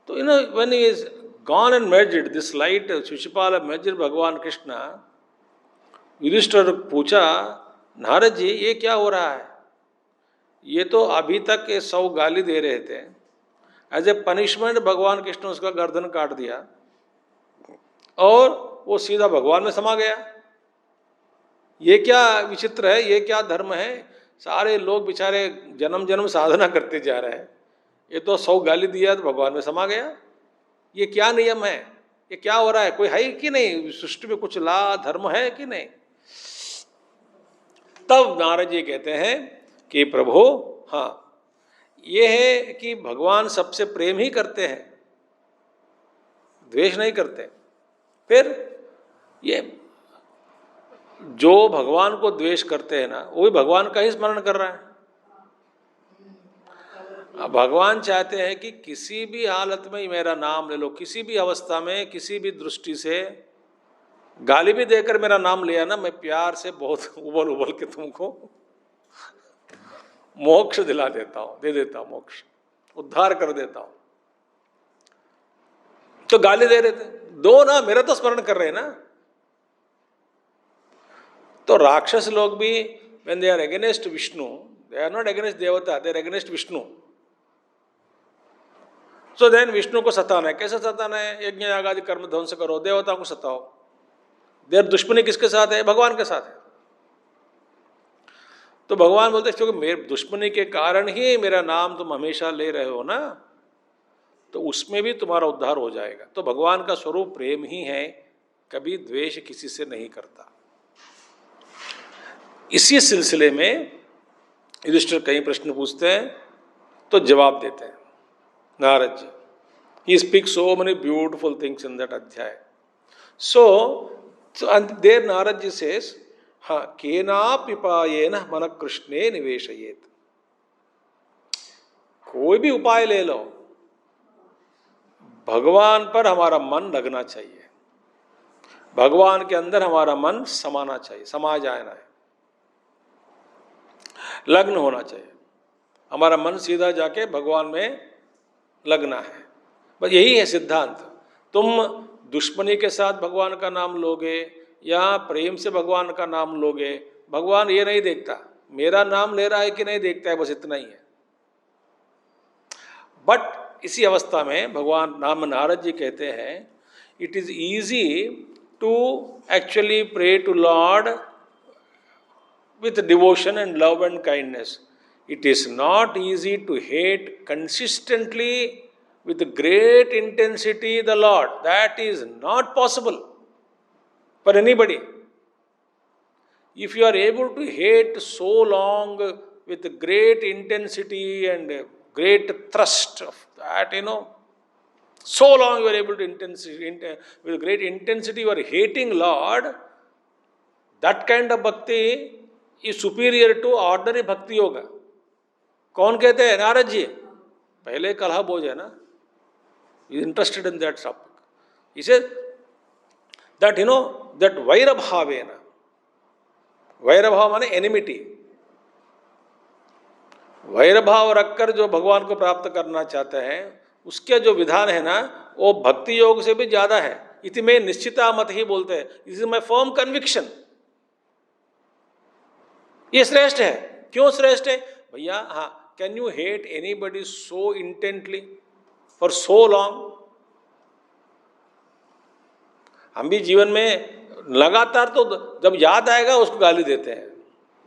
तो when he is gone and merged, this light, Shishupal merged भगवान कृष्ण। युधिष्ठिर पूछा, नारद जी ये क्या हो रहा है? ये तो अभी तक 100 गाली दे रहे थे, एज ए पनिशमेंट भगवान कृष्ण उसका गर्दन काट दिया और वो सीधा भगवान में समा गया। ये क्या विचित्र है, ये क्या धर्म है? सारे लोग बेचारे जन्म जन्म साधना करते जा रहे हैं, ये तो 100 गाली दिया तो भगवान में समा गया। ये क्या नियम है? ये क्या हो रहा है? कोई है कि नहीं? सृष्टि में कुछ ला धर्म है कि नहीं? तब नारद जी कहते हैं कि प्रभु, हाँ ये है कि भगवान सबसे प्रेम ही करते हैं, द्वेष नहीं करते। फिर ये जो भगवान को द्वेष करते हैं ना, वो भी भगवान का ही स्मरण कर रहा है। भगवान चाहते हैं कि किसी भी हालत में मेरा नाम ले लो, किसी भी अवस्था में, किसी भी दृष्टि से, गाली भी देकर मेरा नाम लिया ना, मैं प्यार से बहुत उबल उबल के तुमको मोक्ष दिला देता हूं, दे देता हूं मोक्ष, उद्धार कर देता हूं। तो गाली दे रहे थे, दो ना, मेरा तो स्मरण कर रहे हैं ना। तो राक्षस लोग भी when they are against Vishnu, they are not against देवता, they are against Vishnu. So then Vishnu को सताना है। कैसे सताना है? यज्ञ याग आदि कर्म ध्वंस करो, देवता को सताओ। देर दुश्मनी किसके साथ है? भगवान के साथ है। तो भगवान बोलते क्योंकि मेरे दुश्मनी के कारण ही मेरा नाम तुम हमेशा ले रहे हो ना, तो उसमें भी तुम्हारा उद्धार हो जाएगा। तो भगवान का स्वरूप प्रेम ही है, कभी द्वेष किसी से नहीं करता। इसी सिलसिले में युधिष्ठिर कई प्रश्न पूछते हैं तो जवाब देते हैं Narad ji. He speaks so many beautiful things in that adhyaya. So and there Narad ji says, ha kena pipayena mana krishne niveshayet. कोई भी उपाय ले लो, भगवान पर हमारा मन लगना चाहिए, भगवान के अंदर हमारा मन समाना चाहिए, समा जाना है, लग्न होना चाहिए, हमारा मन सीधा जाके भगवान में लगना है. बस यही है सिद्धांत. तुम दुश्मनी के साथ भगवान का नाम लोगे या प्रेम से भगवान का नाम लोगे, भगवान ये नहीं देखता, मेरा नाम ले रहा है कि नहीं देखता है, बस इतना ही है. बट इसी अवस्था में भगवान नाम नारद जी कहते हैं, it is easy to actually pray to lord with devotion and love and kindness. It is not easy to hate consistently with great intensity the Lord. That is not possible for anybody. If you are able to hate so long with great intensity and great thrust of that, so long you are able to with great intensity you are hating Lord, that kind of bhakti is superior to ordinary bhakti yoga. कौन कहते हैं? नारद जी. पहले कलह बोझ है ना, is interested in that topic. He says that that vairabhavena, vairabhav माने enmity, वैरभाव रखकर जो भगवान को प्राप्त करना चाहते हैं उसके जो विधान है ना, वो भक्ति योग से भी ज्यादा है. इति में निश्चिता मत ही बोलते हैं. This is my firm conviction. ये श्रेष्ठ है. क्यों श्रेष्ठ है भैया? हाँ, can you hate anybody so intently for so long? हम भी जीवन में लगातार तो जब याद आएगा उसको गाली देते हैं,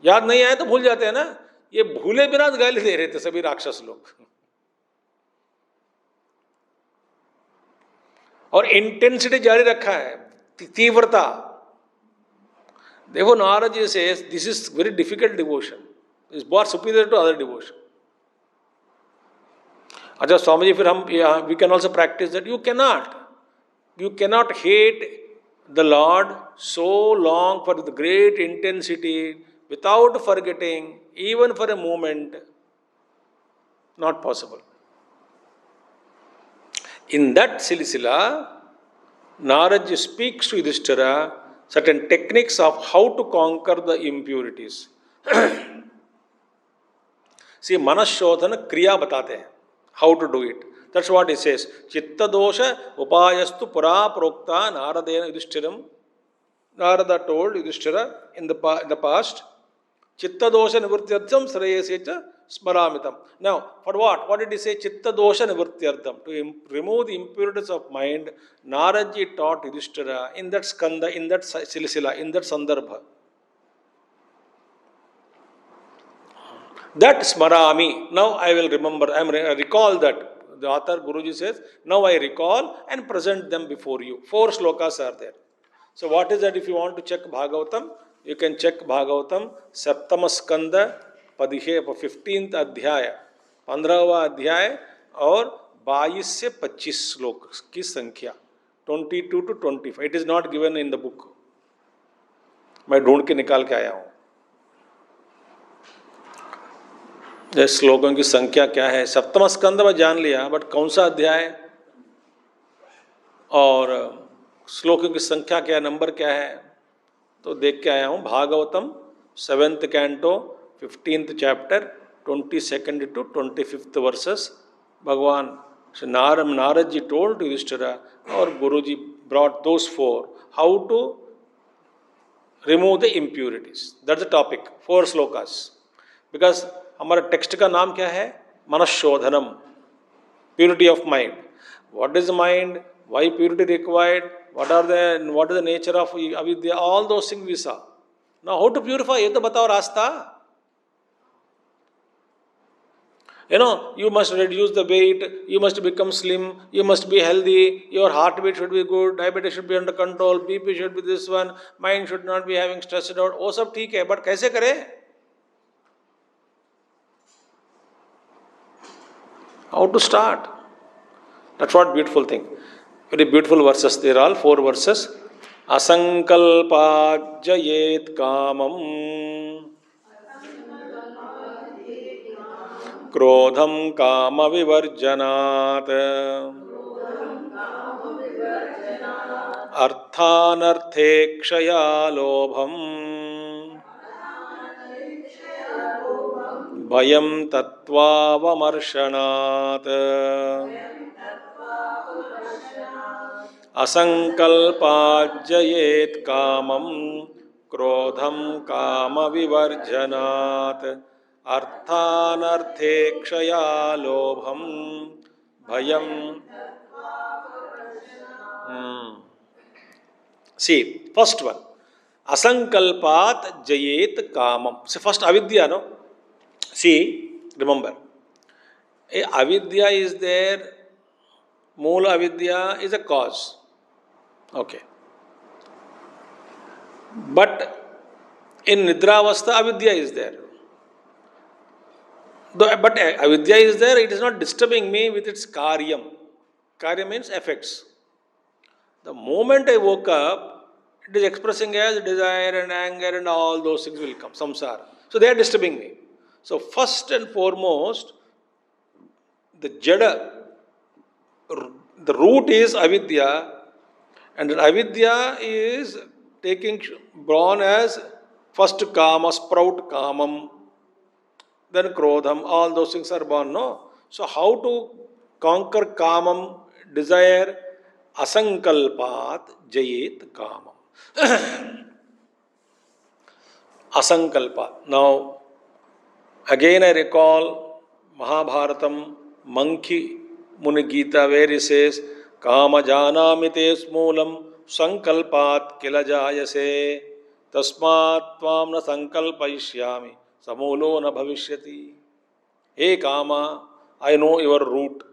याद नहीं आया तो भूल जाते हैं ना. ये भूले बिना गाली दे रहे थे सभी राक्षस लोग. और इंटेंसिटी जारी रखा है, तीव्रता. देखो नारद जी से this is very difficult devotion, is बहुत सुपीरियर टू अदर डिवोशन. अच्छा स्वामी जी, फिर हम we can also practice that. You cannot hate the lord so long for the great intensity without forgetting even for a moment. Not possible. In that silsila, Narad ji speaks to Yudhishthira certain techniques of how to conquer the impurities. See, Manah Shodhanam kriya batate hain, how to do it. That's what he says. Chitta dosha upayastu pura prokta Naradena Yudhishthira. Narada told Yudhishthira in the past, Chitta dosha nivrityartham shreyase smaramitam. Now, for what? What did he say? Chitta dosha nivrityartham. To remove the impurities of mind, Narad ji taught Yudhishthira in that skanda, in that silsila, in that sandarbha. That smarami. Now I will remember, I recall that. The author Guruji says, now I recall and present them before you. 4 slokas are there. So what is that? If you want to check Bhagavatam, you can check Bhagavatam, Saptama Skanda, 15th अध्याय, 15वां अध्याय और 22 से 25 श्लोक की संख्या, 22 to 25. It is not given in the book. मैं ढूंढ के निकाल के आया हूँ. ये श्लोकों की संख्या क्या है? सप्तम स्कंद में जान लिया, बट कौन सा अध्याय और श्लोकों की संख्या क्या, नंबर क्या है, तो देख के आया हूँ. Bhagavatam 7th canto 15th chapter 22nd to 25th verses. भगवान Narad ji told to Yudhishthira, और गुरु जी brought those 4 how to remove the impurities. That's the topic. 4 slokas. Because हमारा टेक्स्ट का नाम क्या है? मनः शोधनम, purity of mind. What is mind? Why purity required? what is the nature of avidya? All those things we saw. Now how to purify? ये तो बताओ रास्ता. You must reduce the weight, you must become slim, you must be healthy, your heartbeat should be good, diabetes should be under control, BP should be this one, mind should not be having stressed out. वो सब ठीक है, but कैसे करें? How to start? That's what beautiful thing. Very beautiful verses. They are all 4 verses. Asankalpa jayet kamam krodham kama vivarjanat arthanarthe kshaya lobham bhayam tattvamarshanaat असंकल्पाज्जयेत कामम क्रोधम काम विवर्जनात् अर्थानर्थे क्षया लोभम भयम. See, first one, asankalpat jayet kamam. See, first avidya, no? See, remember, avidya is there, moola avidya is a cause. Okay. But in Nidravastha, avidya is there. But avidya is there, it is not disturbing me with its karyam. Karya means effects. The moment I woke up, it is expressing as desire and anger and all those things will come, samsara. So they are disturbing me. So first and foremost, the jada, the root is avidya, and avidya is taking born as first kama, sprout kamam, then krodham, all those things are born, no? So how to conquer kamam, desire? Asankalpat jayet kamam. Asankalpa. Now, again I recall Mahabharatam, Monkey Muni Gita, where he says, Kama janamite smulam sankalpat kila jayase tasmat tvam na sankalpaishyami samulo na bhavishyati. Hey Kama, I know your root,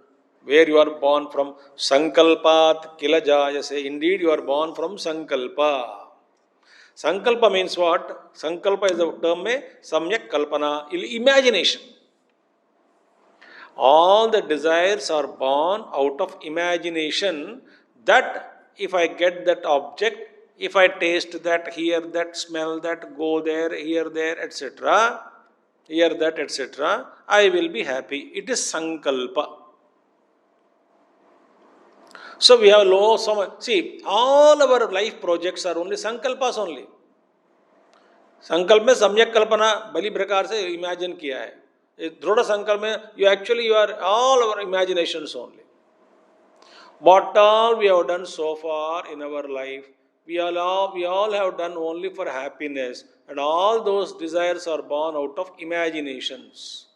where you are born from. Sankalpat kila jayase. Indeed, you are born from sankalpa. Sankalpa means what? Sankalpa is the term में samyak kalpana, imagination. All the desires are born out of imagination, that if I get that object, if I taste that, hear that, smell that, go there, here, there, etc., hear that, etc., I will be happy. It is sankalpa. So we have see, all our life projects are only sankalpas only. संकल्प में सम्यक कल्पना बली प्रकार से imagine किया है. दृढ़ संकल्प में you are all our imaginations only. What all we have done so far in our life, we all have done only for happiness, and all those desires are born out of imaginations.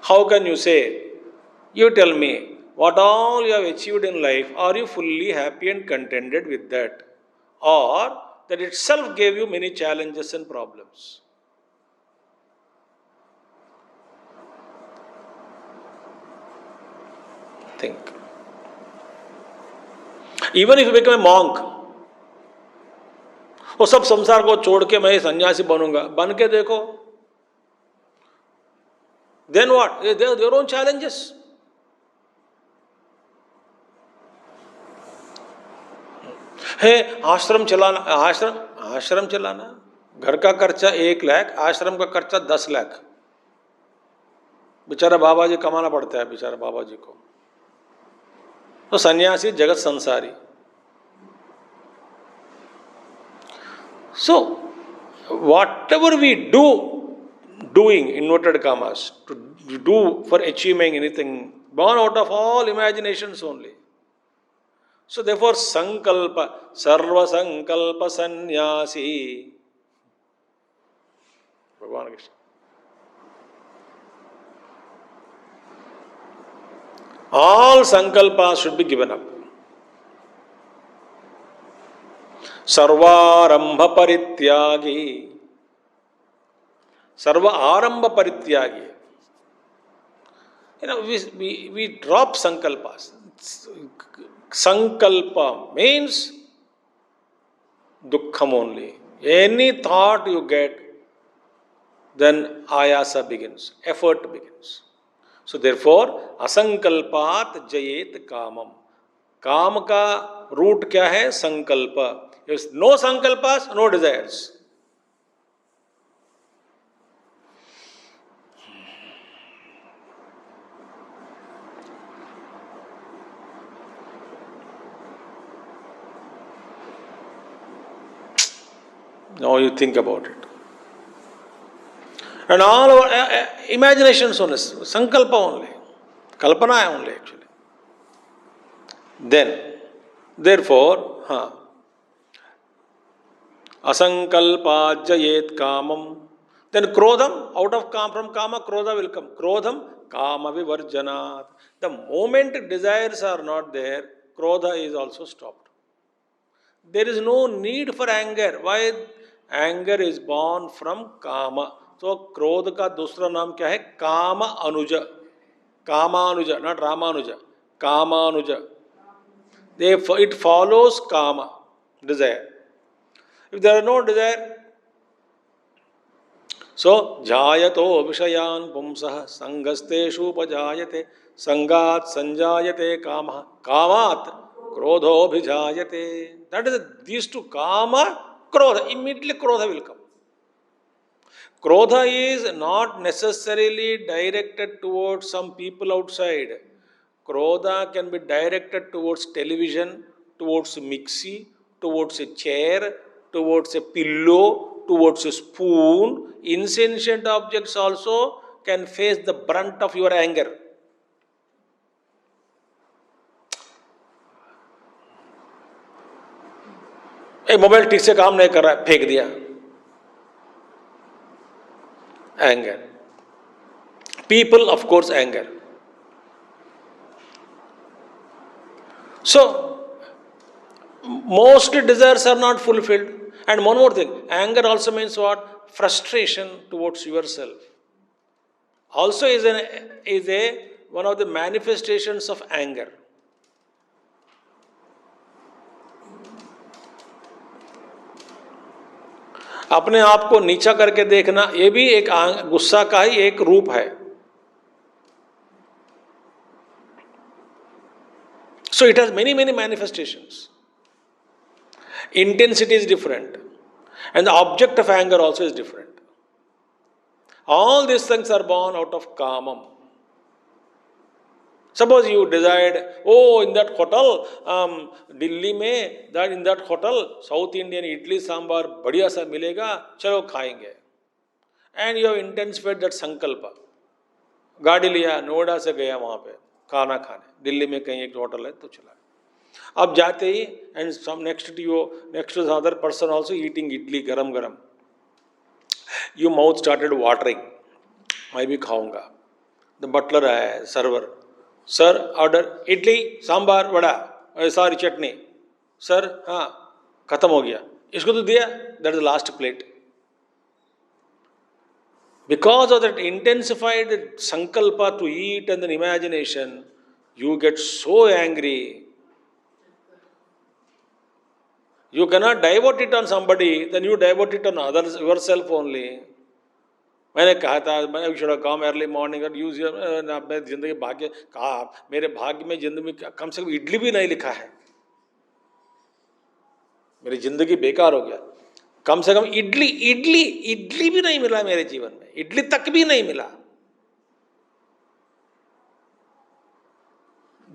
How can you say? You tell me, what all you have achieved in life, are you fully happy and contented with that? Or that itself gave you many challenges and problems? Think. Even if you become a monk, वो सब संसार को छोड़ के मैं सन्यासी बनूंगा, बन के देखो, then what? They have their own challenges. है आश्रम चलाना, घर का खर्चा 1 लाख, आश्रम का खर्चा 10 लाख. बेचारा बाबा जी कमाना पड़ता है, बेचारा बाबा जी को. तो सन्यासी जगत संसारी. So whatever we doing inverted commas, to do for achieving anything, born out of all imaginations only. So therefore, sankalpa, sarva sankalpa sannyasi. Bhagavan Krishna. All sankalpas should be given up. Sarvarambha parityagi. Sarva arambha parityagi. We drop sankalpas. Sankalpa means dukkham only. Any thought you get, then ayasa begins, effort begins. So therefore, asankalpat jayet kamam. काम का root क्या है? संकल्प. If no sankalpas, no desires. Now you think about it. And all our imaginations only, sankalpa only, kalpana only actually. Then, therefore, asankalpa jayet kamam. Then krodham, out of from kama, krodha will come. Krodham, kama vivarjanat. The moment desires are not there, krodha is also stopped. There is no need for anger. Why? Anger is born from kama. So, krodha का दूसरा नाम क्या है? कामा Anuja. Kamanuja, not Ramanuja. Kamanuja. It follows kama, desire. If there are no desire, so jayato vishayan pumsah sangasteshu pajayate sangat sanjayate kama kamat krodho bhijayate. That is these two, kama, krodha. Immediately krodha will come. Krodha is not necessarily directed towards some people outside. Krodha can be directed towards television, towards a mixie, towards a chair, towards a pillow, towards a spoon. Insentient objects also can face the brunt of your anger. एक mobile ठीक से काम नहीं कर रहा है, फेंक दिया. Anger. People, of course, anger. So, mostly desires are not fulfilled. And one more thing, anger also means what? Frustration towards yourself. Also is one of the manifestations of anger. अपने आप को नीचा करके देखना, ये भी एक गुस्सा का ही एक रूप है. So it has many manifestations. Intensity is different, and the object of anger also is different. All these things are born out of kamam. Suppose you desired, in that hotel, Delhi में, in that hotel, South Indian idli sambar बढ़िया सा मिलेगा, चलो खाएंगे. And you have intensified that sankalpa. गाड़ी लिया, नोएडा से गया वहाँ पे खाना खाने. दिल्ली में कहीं एक होटल है तो चला. अब जाते ही, and some next to the other person also eating idli garam. Your mouth started watering. मैं भी खाऊंगा. The butler आया, server. Sir, order idli, sambar, vada, sorry, chutney. Sir, खत्म हो गया. इसको तो दिया. That is the last plate. Because of that intensified sankalpa to eat and then imagination, you get so angry. You cannot divert it on somebody, then you divert it on others, yourself only. मैंने कहा था, मैं should have come early morning and use your, मैं जिंदगी भाग्य कहा, मेरे भाग्य में जिंदगी कम से कम इडली भी नहीं लिखा है. मेरी जिंदगी बेकार हो गया. कम से कम इडली भी नहीं मिला मेरे जीवन में. इडली तक भी नहीं मिला.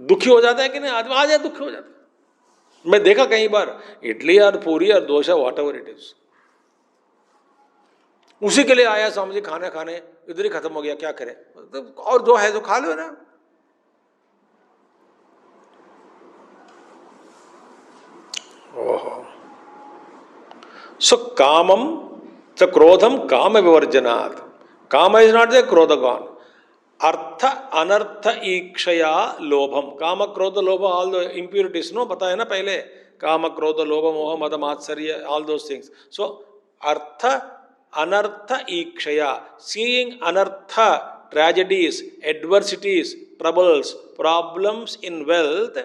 दुखी हो जाता है कि नहीं? आदमी आ जाए दुखी हो जाता है. मैं देखा कई बार इडली और पूरी और डोसा व्हाटएवर इट इज, उसी के लिए आया स्वामी जी खाना खाने, इधर ही खत्म हो गया, क्या करें? और जो है तो खा लो ना. ओहो. So kamam, so krodham kama vivarjanat. Kama is not there, krodha gone. Artha anartha ikshaya lobham. Kama, krodha, lobha, all the impurities, no, pata hai na pehle. Kama, krodha, lobha, moha, mada, matsarya, all those things. So artha anartha ikshaya. Seeing anartha, tragedies, adversities, troubles, problems in wealth,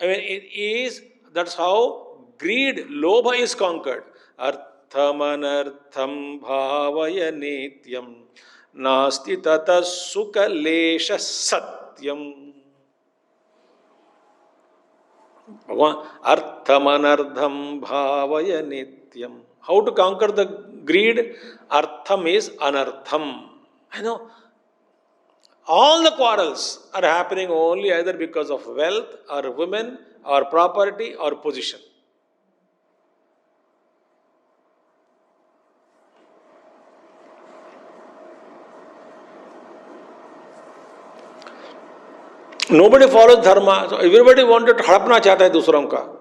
I mean, that's how greed, lobha is conquered. arthamanartham bhavaya nityam nasti tata sukalesha satyam. Bhagavan, arthamanardham bhavaya nityam. How to conquer the greed? Artham is anartham. I know. All the quarrels are happening only either because of wealth or women or property or position. Nobody follows dharma, so everybody wanted to हड़पना चाहता है दूसरों का.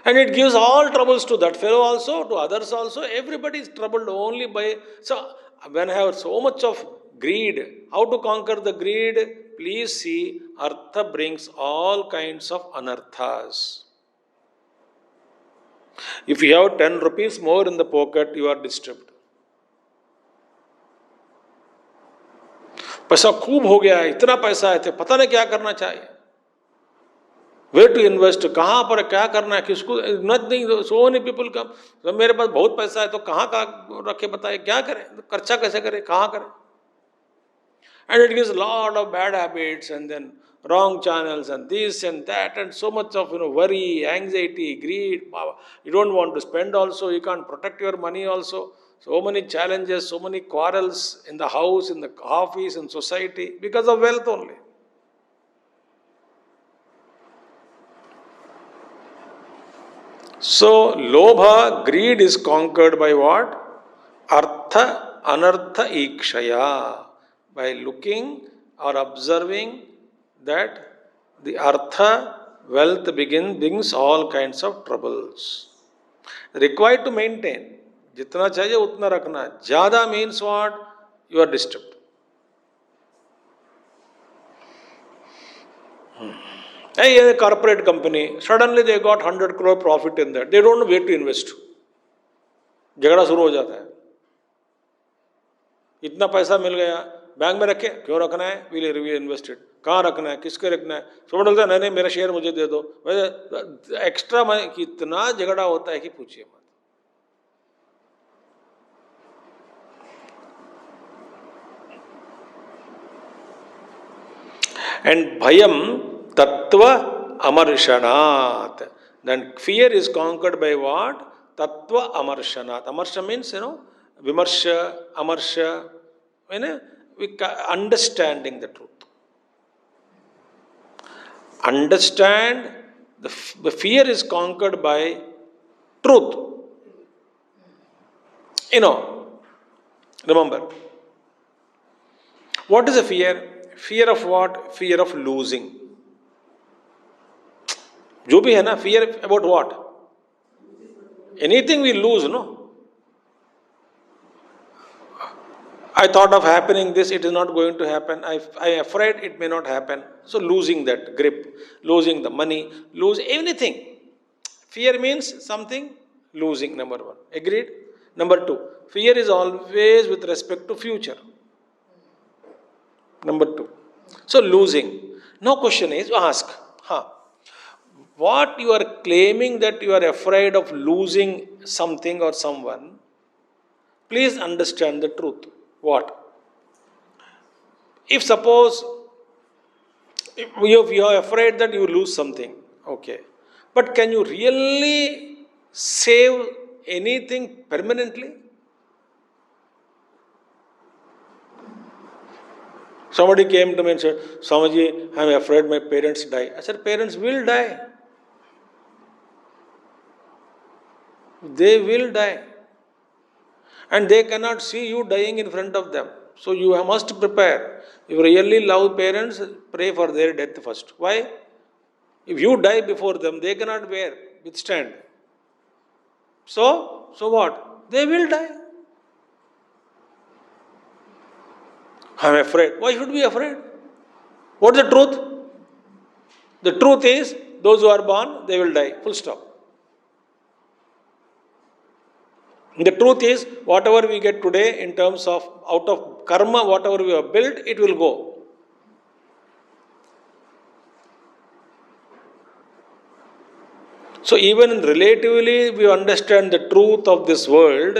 And it gives all troubles to that fellow also, to others also. Everybody is troubled only by. So, when I have so much of greed, how to conquer the greed? Please see, artha brings all kinds of anarthas. If you have 10 rupees more in the pocket, you are disturbed. पैसा खूब हो गया है, इतना पैसा है, पता नहीं क्या करना चाहिए. Where to invest, कहाँ पर क्या करना है, किसको, nothing, so many people come. तो मेरे पास बहुत पैसा है तो कहाँ रखे बताए, क्या करें, खर्चा कैसे करें, कहाँ करें. And it gives a lot of bad habits and then wrong channels and this and that and so much of worry, anxiety, greed. You don't want to spend also, you can't protect your money also. So many challenges, so many quarrels in the house, in the office, in society because of wealth only. So, lobha, greed is conquered by what? Artha, anartha, ikshaya. By looking or observing that the artha, wealth brings all kinds of troubles. Required to maintain. जितना चाहिए उतना रखना. ज़्यादा means what? You are disturbed. Hey, a corporate company, suddenly they got 100 crore profit in that. They don't know where to invest. झगड़ा शुरू हो जाता है. इतना पैसा मिल गया, बैंक में रखे, क्यों रखना है? We invested. कहाँ रखना है, किसके रखना है? सब बोलते हैं नहीं मेरा शेयर मुझे दे दो. एक्स्ट्रा मनी, कितना झगड़ा होता है कि पूछिए मत. And bhayam tattva amarshanaat. Then fear is conquered by what? Tattva amarshanat. Amarsha means, vimarsha, amarsha, understanding the truth. Understand, the fear is conquered by truth. Remember, what is a fear? Fear of what? Fear of losing. जो भी है ना, fear about what? Anything we lose, no? I thought of happening this, it is not going to happen. I am afraid it may not happen. So losing that grip, losing the money, lose anything. Fear means something, losing, number one. Agreed? Number two, fear is always with respect to future. Number two. So losing. Now question is, ask, what you are claiming that you are afraid of losing something or someone, please understand the truth. What? If suppose you are afraid that you lose something, okay, but can you really save anything permanently? Somebody came to me and said, Swamiji, I am afraid my parents die. I said, parents will die. They will die. And they cannot see you dying in front of them. So you must prepare. If you really love parents, pray for their death first. Why? If you die before them, they cannot withstand. So what? They will die. I am afraid. Why should we be afraid? What is the truth? The truth is, those who are born, they will die. Full stop. The truth is, whatever we get today in terms of out of karma, whatever we have built, it will go. So even in relatively we understand the truth of this world,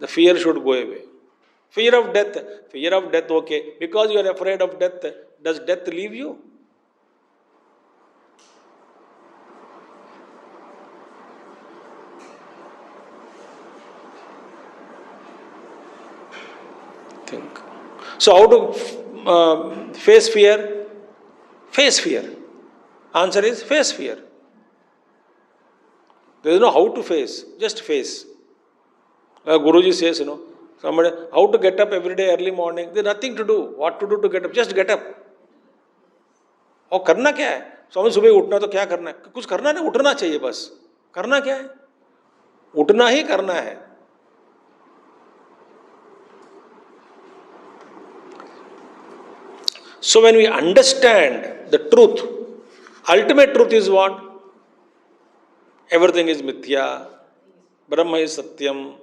the fear should go away. Fear of death, okay. Because you are afraid of death, does death leave you? Think. So how to face fear? Face fear. Answer is face fear. There is no how to face, just face. Guruji says, somebody, how to get up every day early morning. There's nothing to do. What to do to get up? Just get up. और करना क्या है? स्वामी सुबह उठना तो क्या करना है? कुछ करना नहीं, उठना चाहिए बस. करना क्या है? उठना ही करना है. So when we understand the truth, ultimate truth is what? Everything is mithya, Brahma is satyam,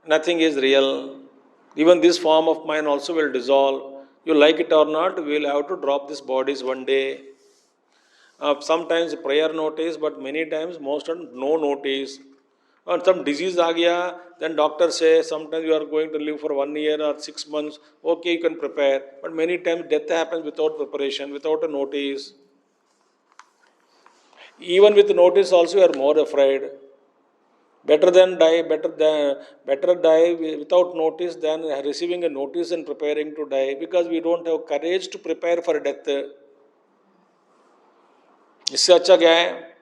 nothing is real. Even this form of mind also will dissolve. You like it or not, we will have to drop these bodies one day. Sometimes prayer notice, but many times most of no notice. Or some disease aa gaya, then doctor says sometimes you are going to live for 1 year or 6 months. Okay, you can prepare. But many times death happens without preparation, without a notice. Even with notice also you are more afraid. Better die without notice than receiving a notice and preparing to die, because we don't have courage to prepare for death. इससे अच्छा क्या है?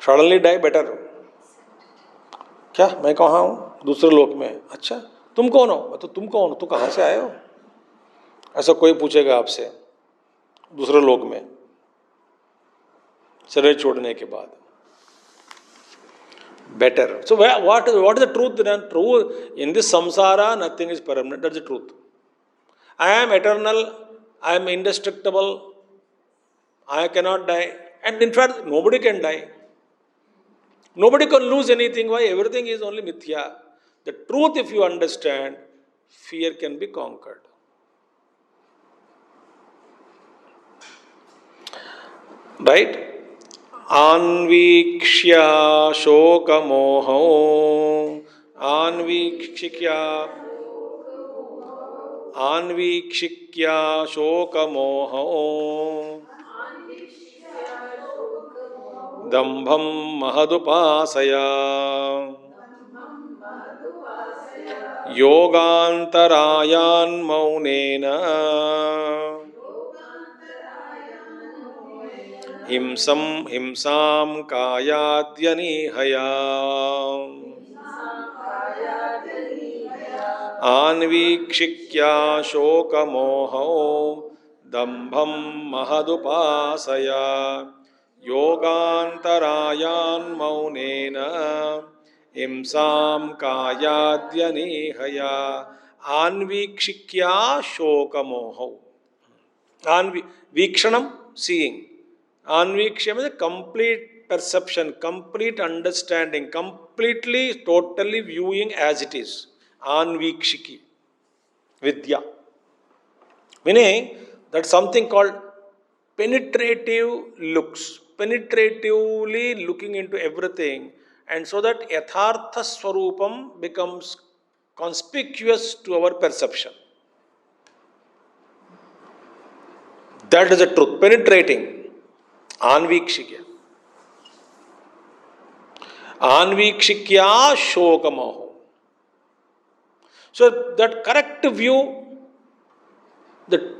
Suddenly die better. क्या मैं कहाँ हूँ? दूसरे लोक में. अच्छा तुम कौन हो? तो तुम कौन हो? तू कहाँ से आए हो? ऐसा कोई पूछेगा आपसे दूसरे लोक में शरीर छोड़ने के बाद. Better. So what is the truth then? Truth in this samsara, nothing is permanent. That's the truth. I am eternal. I am indestructible. I cannot die. And in fact, nobody can die. Nobody can lose anything. Why? Everything is only mithya. The truth, if you understand, fear can be conquered. Right? Anvikshya shokamoho. Anvikshikya shokamoho. Dambham mahadupasaya. Yogantarayan maunena. Himsam kayadyanihaya. Anvikshikya shokamoho. Dambham mahadupasaya. Yogantarayan maunena. Himsam kayadyanihaya. Anvikshikya shokamoho. Vikshanam, seeing. Anvikshya means complete perception, complete understanding, completely, totally viewing as it is. Anvikshiki. Vidya. Meaning that's something called penetrative looks. Penetratively looking into everything, and so that yathartha swarupam becomes conspicuous to our perception. That is the truth. Penetrating. Anvikshikya. Anvikshikya shokamaho. So that correct view,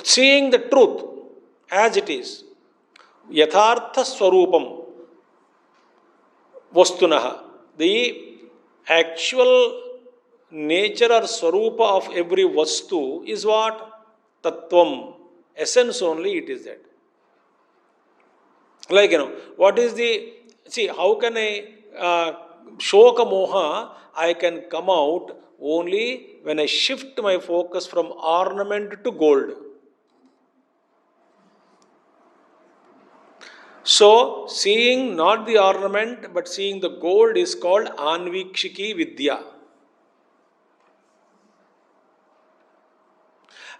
seeing the truth as it is, yathartha swarupam vastunaha, the actual nature or swarupa of every vastu is what? Tattvam. Essence only it is that. Like, what is how can I, shoka moha, I can come out only when I shift my focus from ornament to gold. So, seeing not the ornament but seeing the gold is called Anvikshiki Vidya.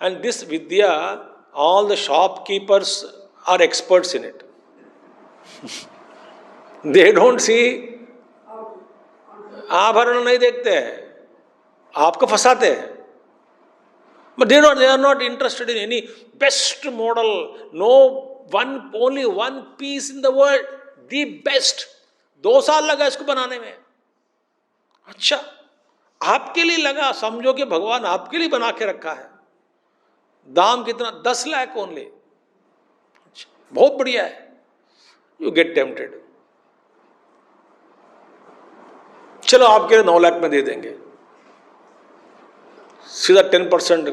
And this Vidya, all the shopkeepers are experts in it. They don't see, आभरण नहीं देखते हैं, आपको फंसाते हैं. But they are not interested in any best model. No one, only one piece in the world, the best. 2 साल लगा इसको बनाने में. अच्छा, आपके लिए लगा, समझो कि भगवान आपके लिए बना के रखा है. दाम कितना? 10 लाख ओनली. बहुत बढ़िया है. You get tempted. चलो आपके लिए 9 लाख में दे देंगे, सीधा 10%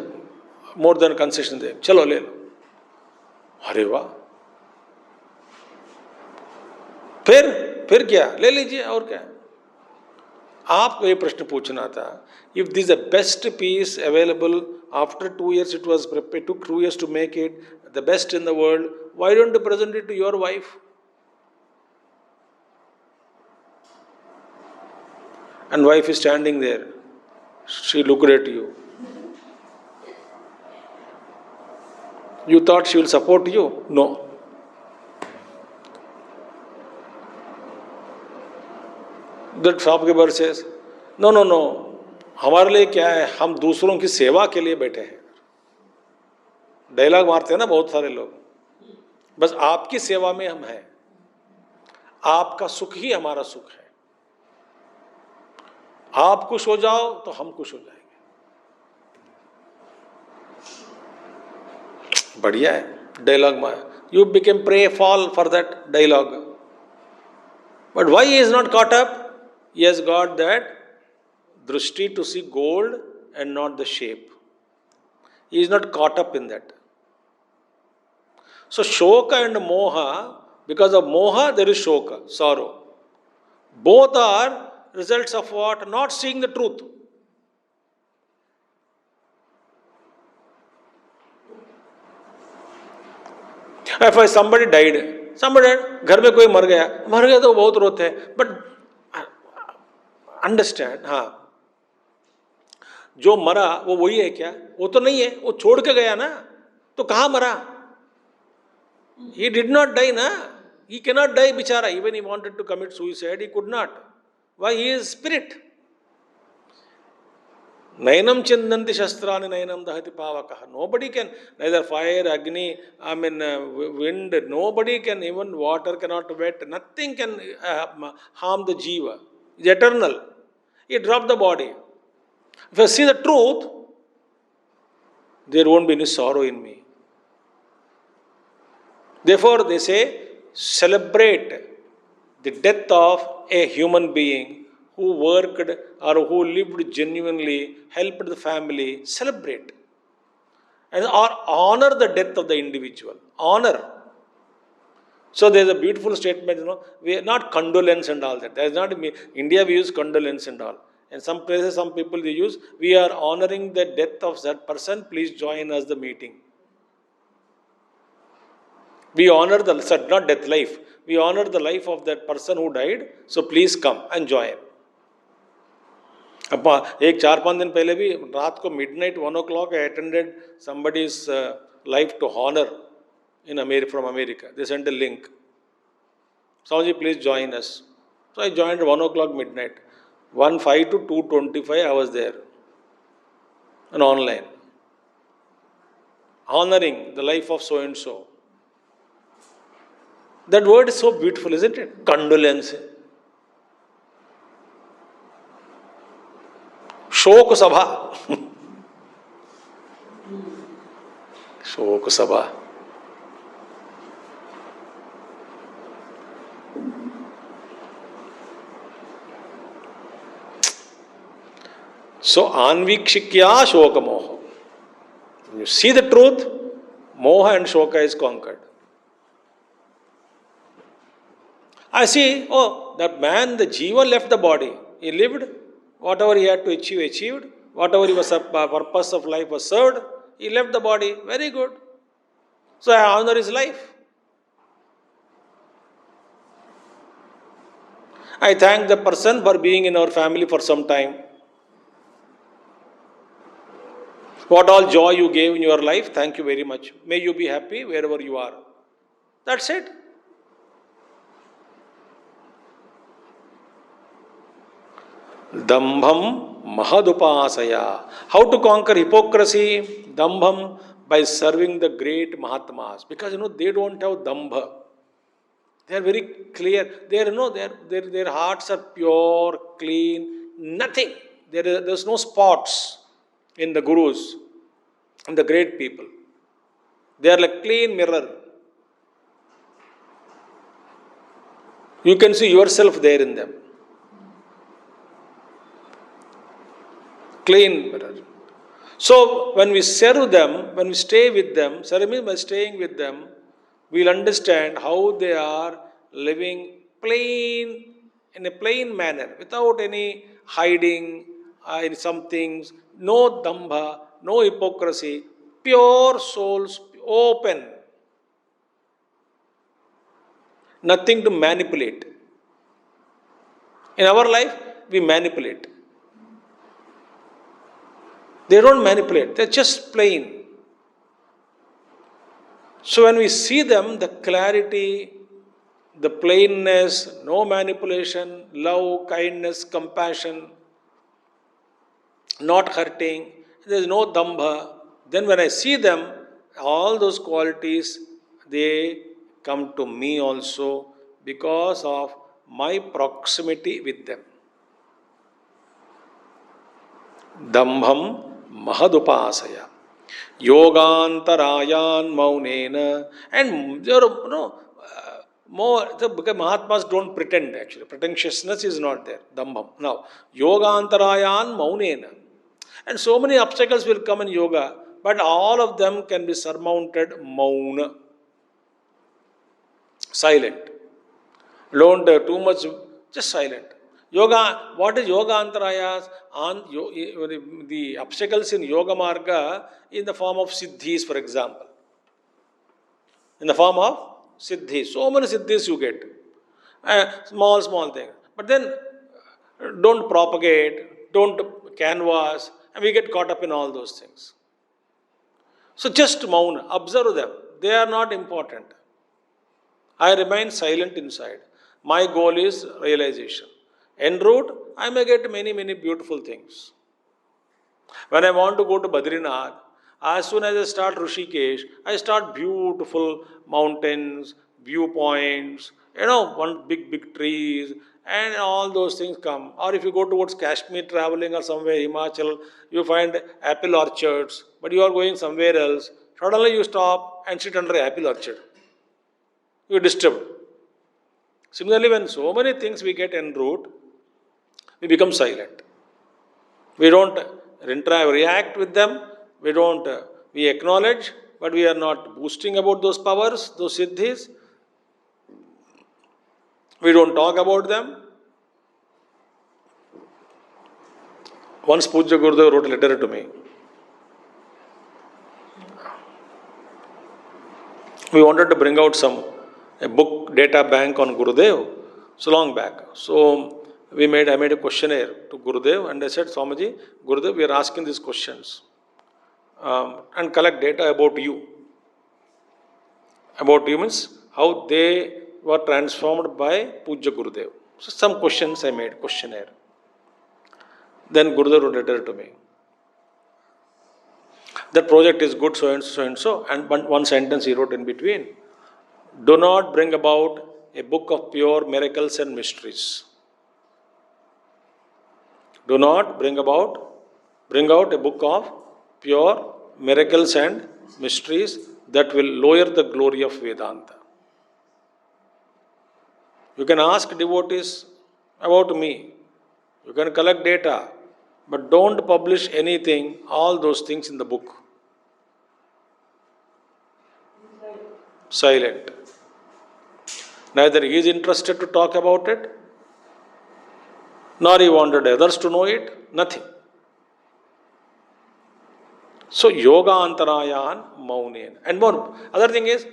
मोर देन कंसेशन दे, चलो ले लो. अरे वाह. फिर क्या? ले लीजिए, और क्या. आपको ये प्रश्न पूछना था, if this the best piece available after 2 years, it was prepared, took 2 years to make it, the best in the world, why don't you present it to your wife? And wife is standing there, she looked at you. You thought she will support you? No. That shopkeeper says, no, हमारे लिए क्या है, हम दूसरों की सेवा के लिए बैठे हैं. डायलॉग मारते हैं ना बहुत सारे लोग. बस आपकी सेवा में हम हैं, आपका सुख ही हमारा सुख है. आप खुश हो जाओ तो हम खुश हो जाएंगे. बढ़िया है डायलॉग में. You became prey fall for that dialogue. But why he is not caught up? He has got that drishti to see gold and not the shape. He is not caught up in that. So shoka and moha, because of moha there is shoka, sorrow. Both are results of what? Not seeing the truth. If somebody died, घर में कोई मर गया तो बहुत रोते हैं. But understand, हाँ, जो मरा वो वही है क्या? वो तो नहीं है, वो छोड़ के गया ना. तो कहाँ मरा? He did not die ना. He cannot die बेचारा. Even he wanted to commit suicide, he could not. Why? He is spirit. नैनम चिंदन्ति शस्त्राणि नैनम दहति पावकः. Nobody can, neither fire, agni, wind, nobody can, even water cannot wet, nothing can harm the jiva. It's eternal. He dropped the body. If I see the truth, there won't be any sorrow in me. Therefore, they say, celebrate the death of a human being who worked or who lived genuinely, helped the family. Celebrate. And or honor the death of the individual. Honor. So there is a beautiful statement, we are not condolence and all that. There is not, India we use condolence and all. In some places, some people they use, we are honoring the death of that person, please join us the meeting. We honor the, not death, life. We honor the life of that person who died, so please come and join. अब एक 4-5 दिन पहले भी रात को midnight 1 o'clock I attended somebody's life to honor in America, from America. They sent a link. Swami, please join us. So I joined at 1 o'clock midnight. 1:05 to 2:25 I was there. And online. Honoring the life of so and so. That word is so beautiful, isn't it? Condolence. शोक सभा. शोक सभा. So anvikshikya shoka moha. When you see the truth, moha and shoka is conquered. I see, oh, that man, the jiva left the body. He lived. Whatever he had to achieve, achieved. Whatever he was purpose of life was served. He left the body. Very good. So I honor his life. I thank the person for being in our family for some time. What all joy you gave in your life, thank you very much. May you be happy wherever you are. That's it. Dambham mahadupasaya. How to conquer hypocrisy? Dambham, by serving the great Mahatmas. Because they don't have dambha. They are very clear. Their hearts are pure, clean, nothing. There's no spots in the gurus and the great people. They are like clean mirror. You can see yourself there in them. Clean mirror. So when we serve them, when we stay with them, serve means by staying with them, we'll understand how they are living plain, in a plain manner, without any hiding in some things, no dambha, no hypocrisy, pure souls, open, nothing to manipulate. In our life, we manipulate. They don't manipulate, they're just plain. So when we see them, the clarity, the plainness, no manipulation, love, kindness, compassion, not hurting, there is no dambha. Then when I see them, all those qualities, they come to me also because of my proximity with them. Dambham mahadupasaya. Yogantarayan maunena. And more, because Mahatmas don't pretend actually. Pretentiousness is not there. Dambham. Now, Yogantarayan maunena. And so many obstacles will come in yoga, but all of them can be surmounted mauna. Silent. Don't too much, just silent. Yoga, what is yoga antarayas? The obstacles in yoga marga in the form of siddhis, for example. In the form of siddhis. So many siddhis you get. Small thing. But then don't propagate, don't canvas, and we get caught up in all those things. So just mauna, observe them. They are not important. I remain silent inside. My goal is realization. En route, I may get many beautiful things. When I want to go to Badrinath, as soon as I start Rishikesh, I start beautiful mountains, viewpoints, one big trees, and all those things come. Or if you go towards Kashmir traveling or somewhere, Himachal, you find apple orchards, but you are going somewhere else. Suddenly you stop and sit under an apple orchard. You are disturbed. Similarly, when so many things we get en route, we become silent. We don't react with them. We acknowledge, but we are not boasting about those powers, those siddhis. We don't talk about them. Once Pujya Gurudev wrote a letter to me. We wanted to bring out a book data bank on Gurudev so long back. So I made a questionnaire to Gurudev and I said, Swamiji, Gurudev, we are asking these questions and collect data about you. About you means how they were transformed by Pujya Gurudev. So some questions I made, questionnaire. Then Gurudev wrote a letter to me. That project is good, so and so, and one sentence he wrote in between. Do not bring about a book of pure miracles and mysteries. Do not bring out a book of pure miracles and mysteries that will lower the glory of Vedanta. You can ask devotees about me. You can collect data, but don't publish anything, all those things in the book. Silent. Neither he is interested to talk about it, nor he wanted others to know it, nothing. So, yoga antarayan maunen. And more, other thing is,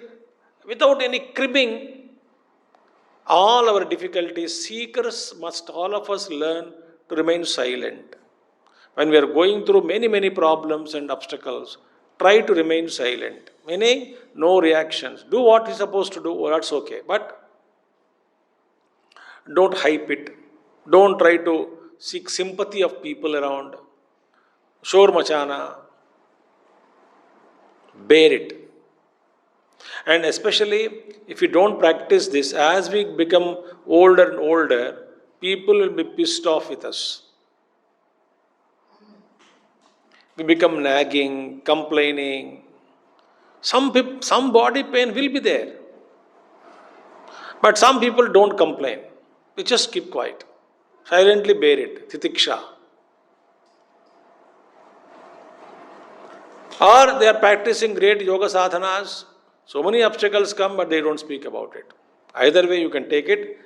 without any cribbing, all our difficulties, seekers must all of us learn to remain silent. When we are going through many problems and obstacles, try to remain silent. Meaning, no reactions. Do what you're supposed to do, that's okay. But don't hype it. Don't try to seek sympathy of people around. Shor machana. Bear it. And especially if we don't practice this, as we become older and older, people will be pissed off with us. We become nagging, complaining. Some body pain will be there. But some people don't complain. They just keep quiet. Silently bear it. Titiksha. Or they are practicing great yoga sadhanas. So many obstacles come, but they don't speak about it. Either way, you can take it.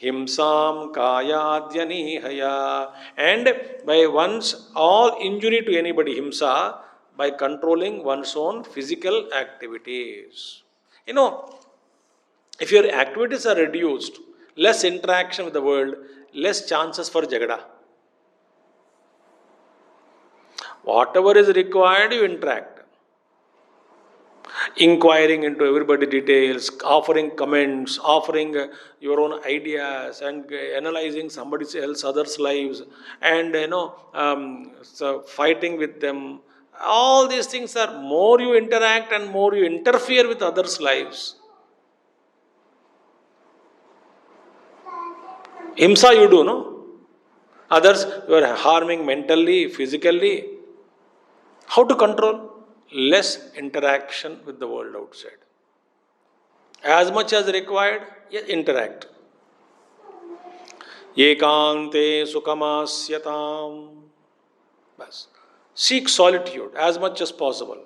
Himsam kayadyanihaya. And by one's all injury to anybody, himsa, by controlling one's own physical activities. You know, if your activities are reduced, less interaction with the world, less chances for jagada. Whatever is required, you interact. Inquiring into everybody details, offering comments, offering your own ideas, and analyzing somebody else, others' lives, and so fighting with them. All these things are more you interact and more you interfere with others' lives. Himsa you do, no? Others you are harming mentally, physically. How to control? Less interaction with the world outside. As much as required, yes, interact. Ekante sukhamasyatam. Bas. Seek solitude as much as possible.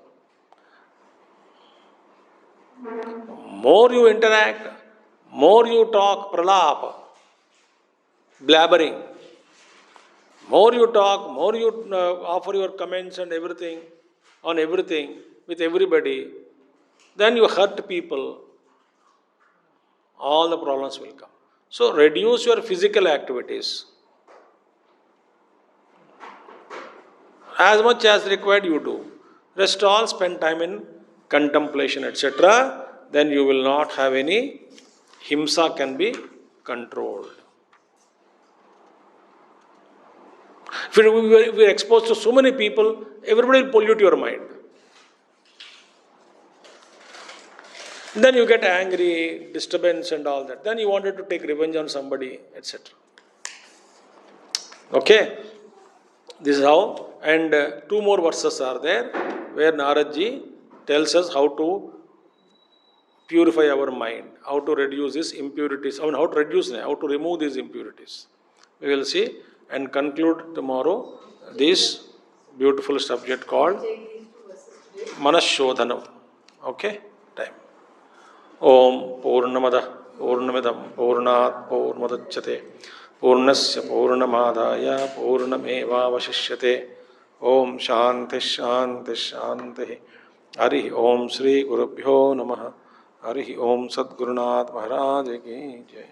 More you interact, more you talk, pralapa, blabbering. More you talk, more you offer your comments and everything, on everything, with everybody, then you hurt people, all the problems will come. So reduce your physical activities. As much as required you do. Rest all spend time in contemplation, etc. Then you will not have any himsa can be controlled. If we are exposed to so many people, everybody will pollute your mind. Then you get angry, disturbance and all that. Then you wanted to take revenge on somebody, etc. Okay? This is how. And two more verses are there where Naradji tells us how to purify our mind, how to reduce these impurities, how to remove these impurities. We will see and conclude tomorrow this beautiful subject called Manah Shodhanam. Okay? Time. Om Purnamada Purnamidam Purnat Purnmadachyate Purnasya Purnamadaya Purnameva Vashishyate. Om Shanti Shanti Shanti. Hari Om Sri Gurubhyo Namaha. Hari Om Sadgurunath Maharaj Ki Jai.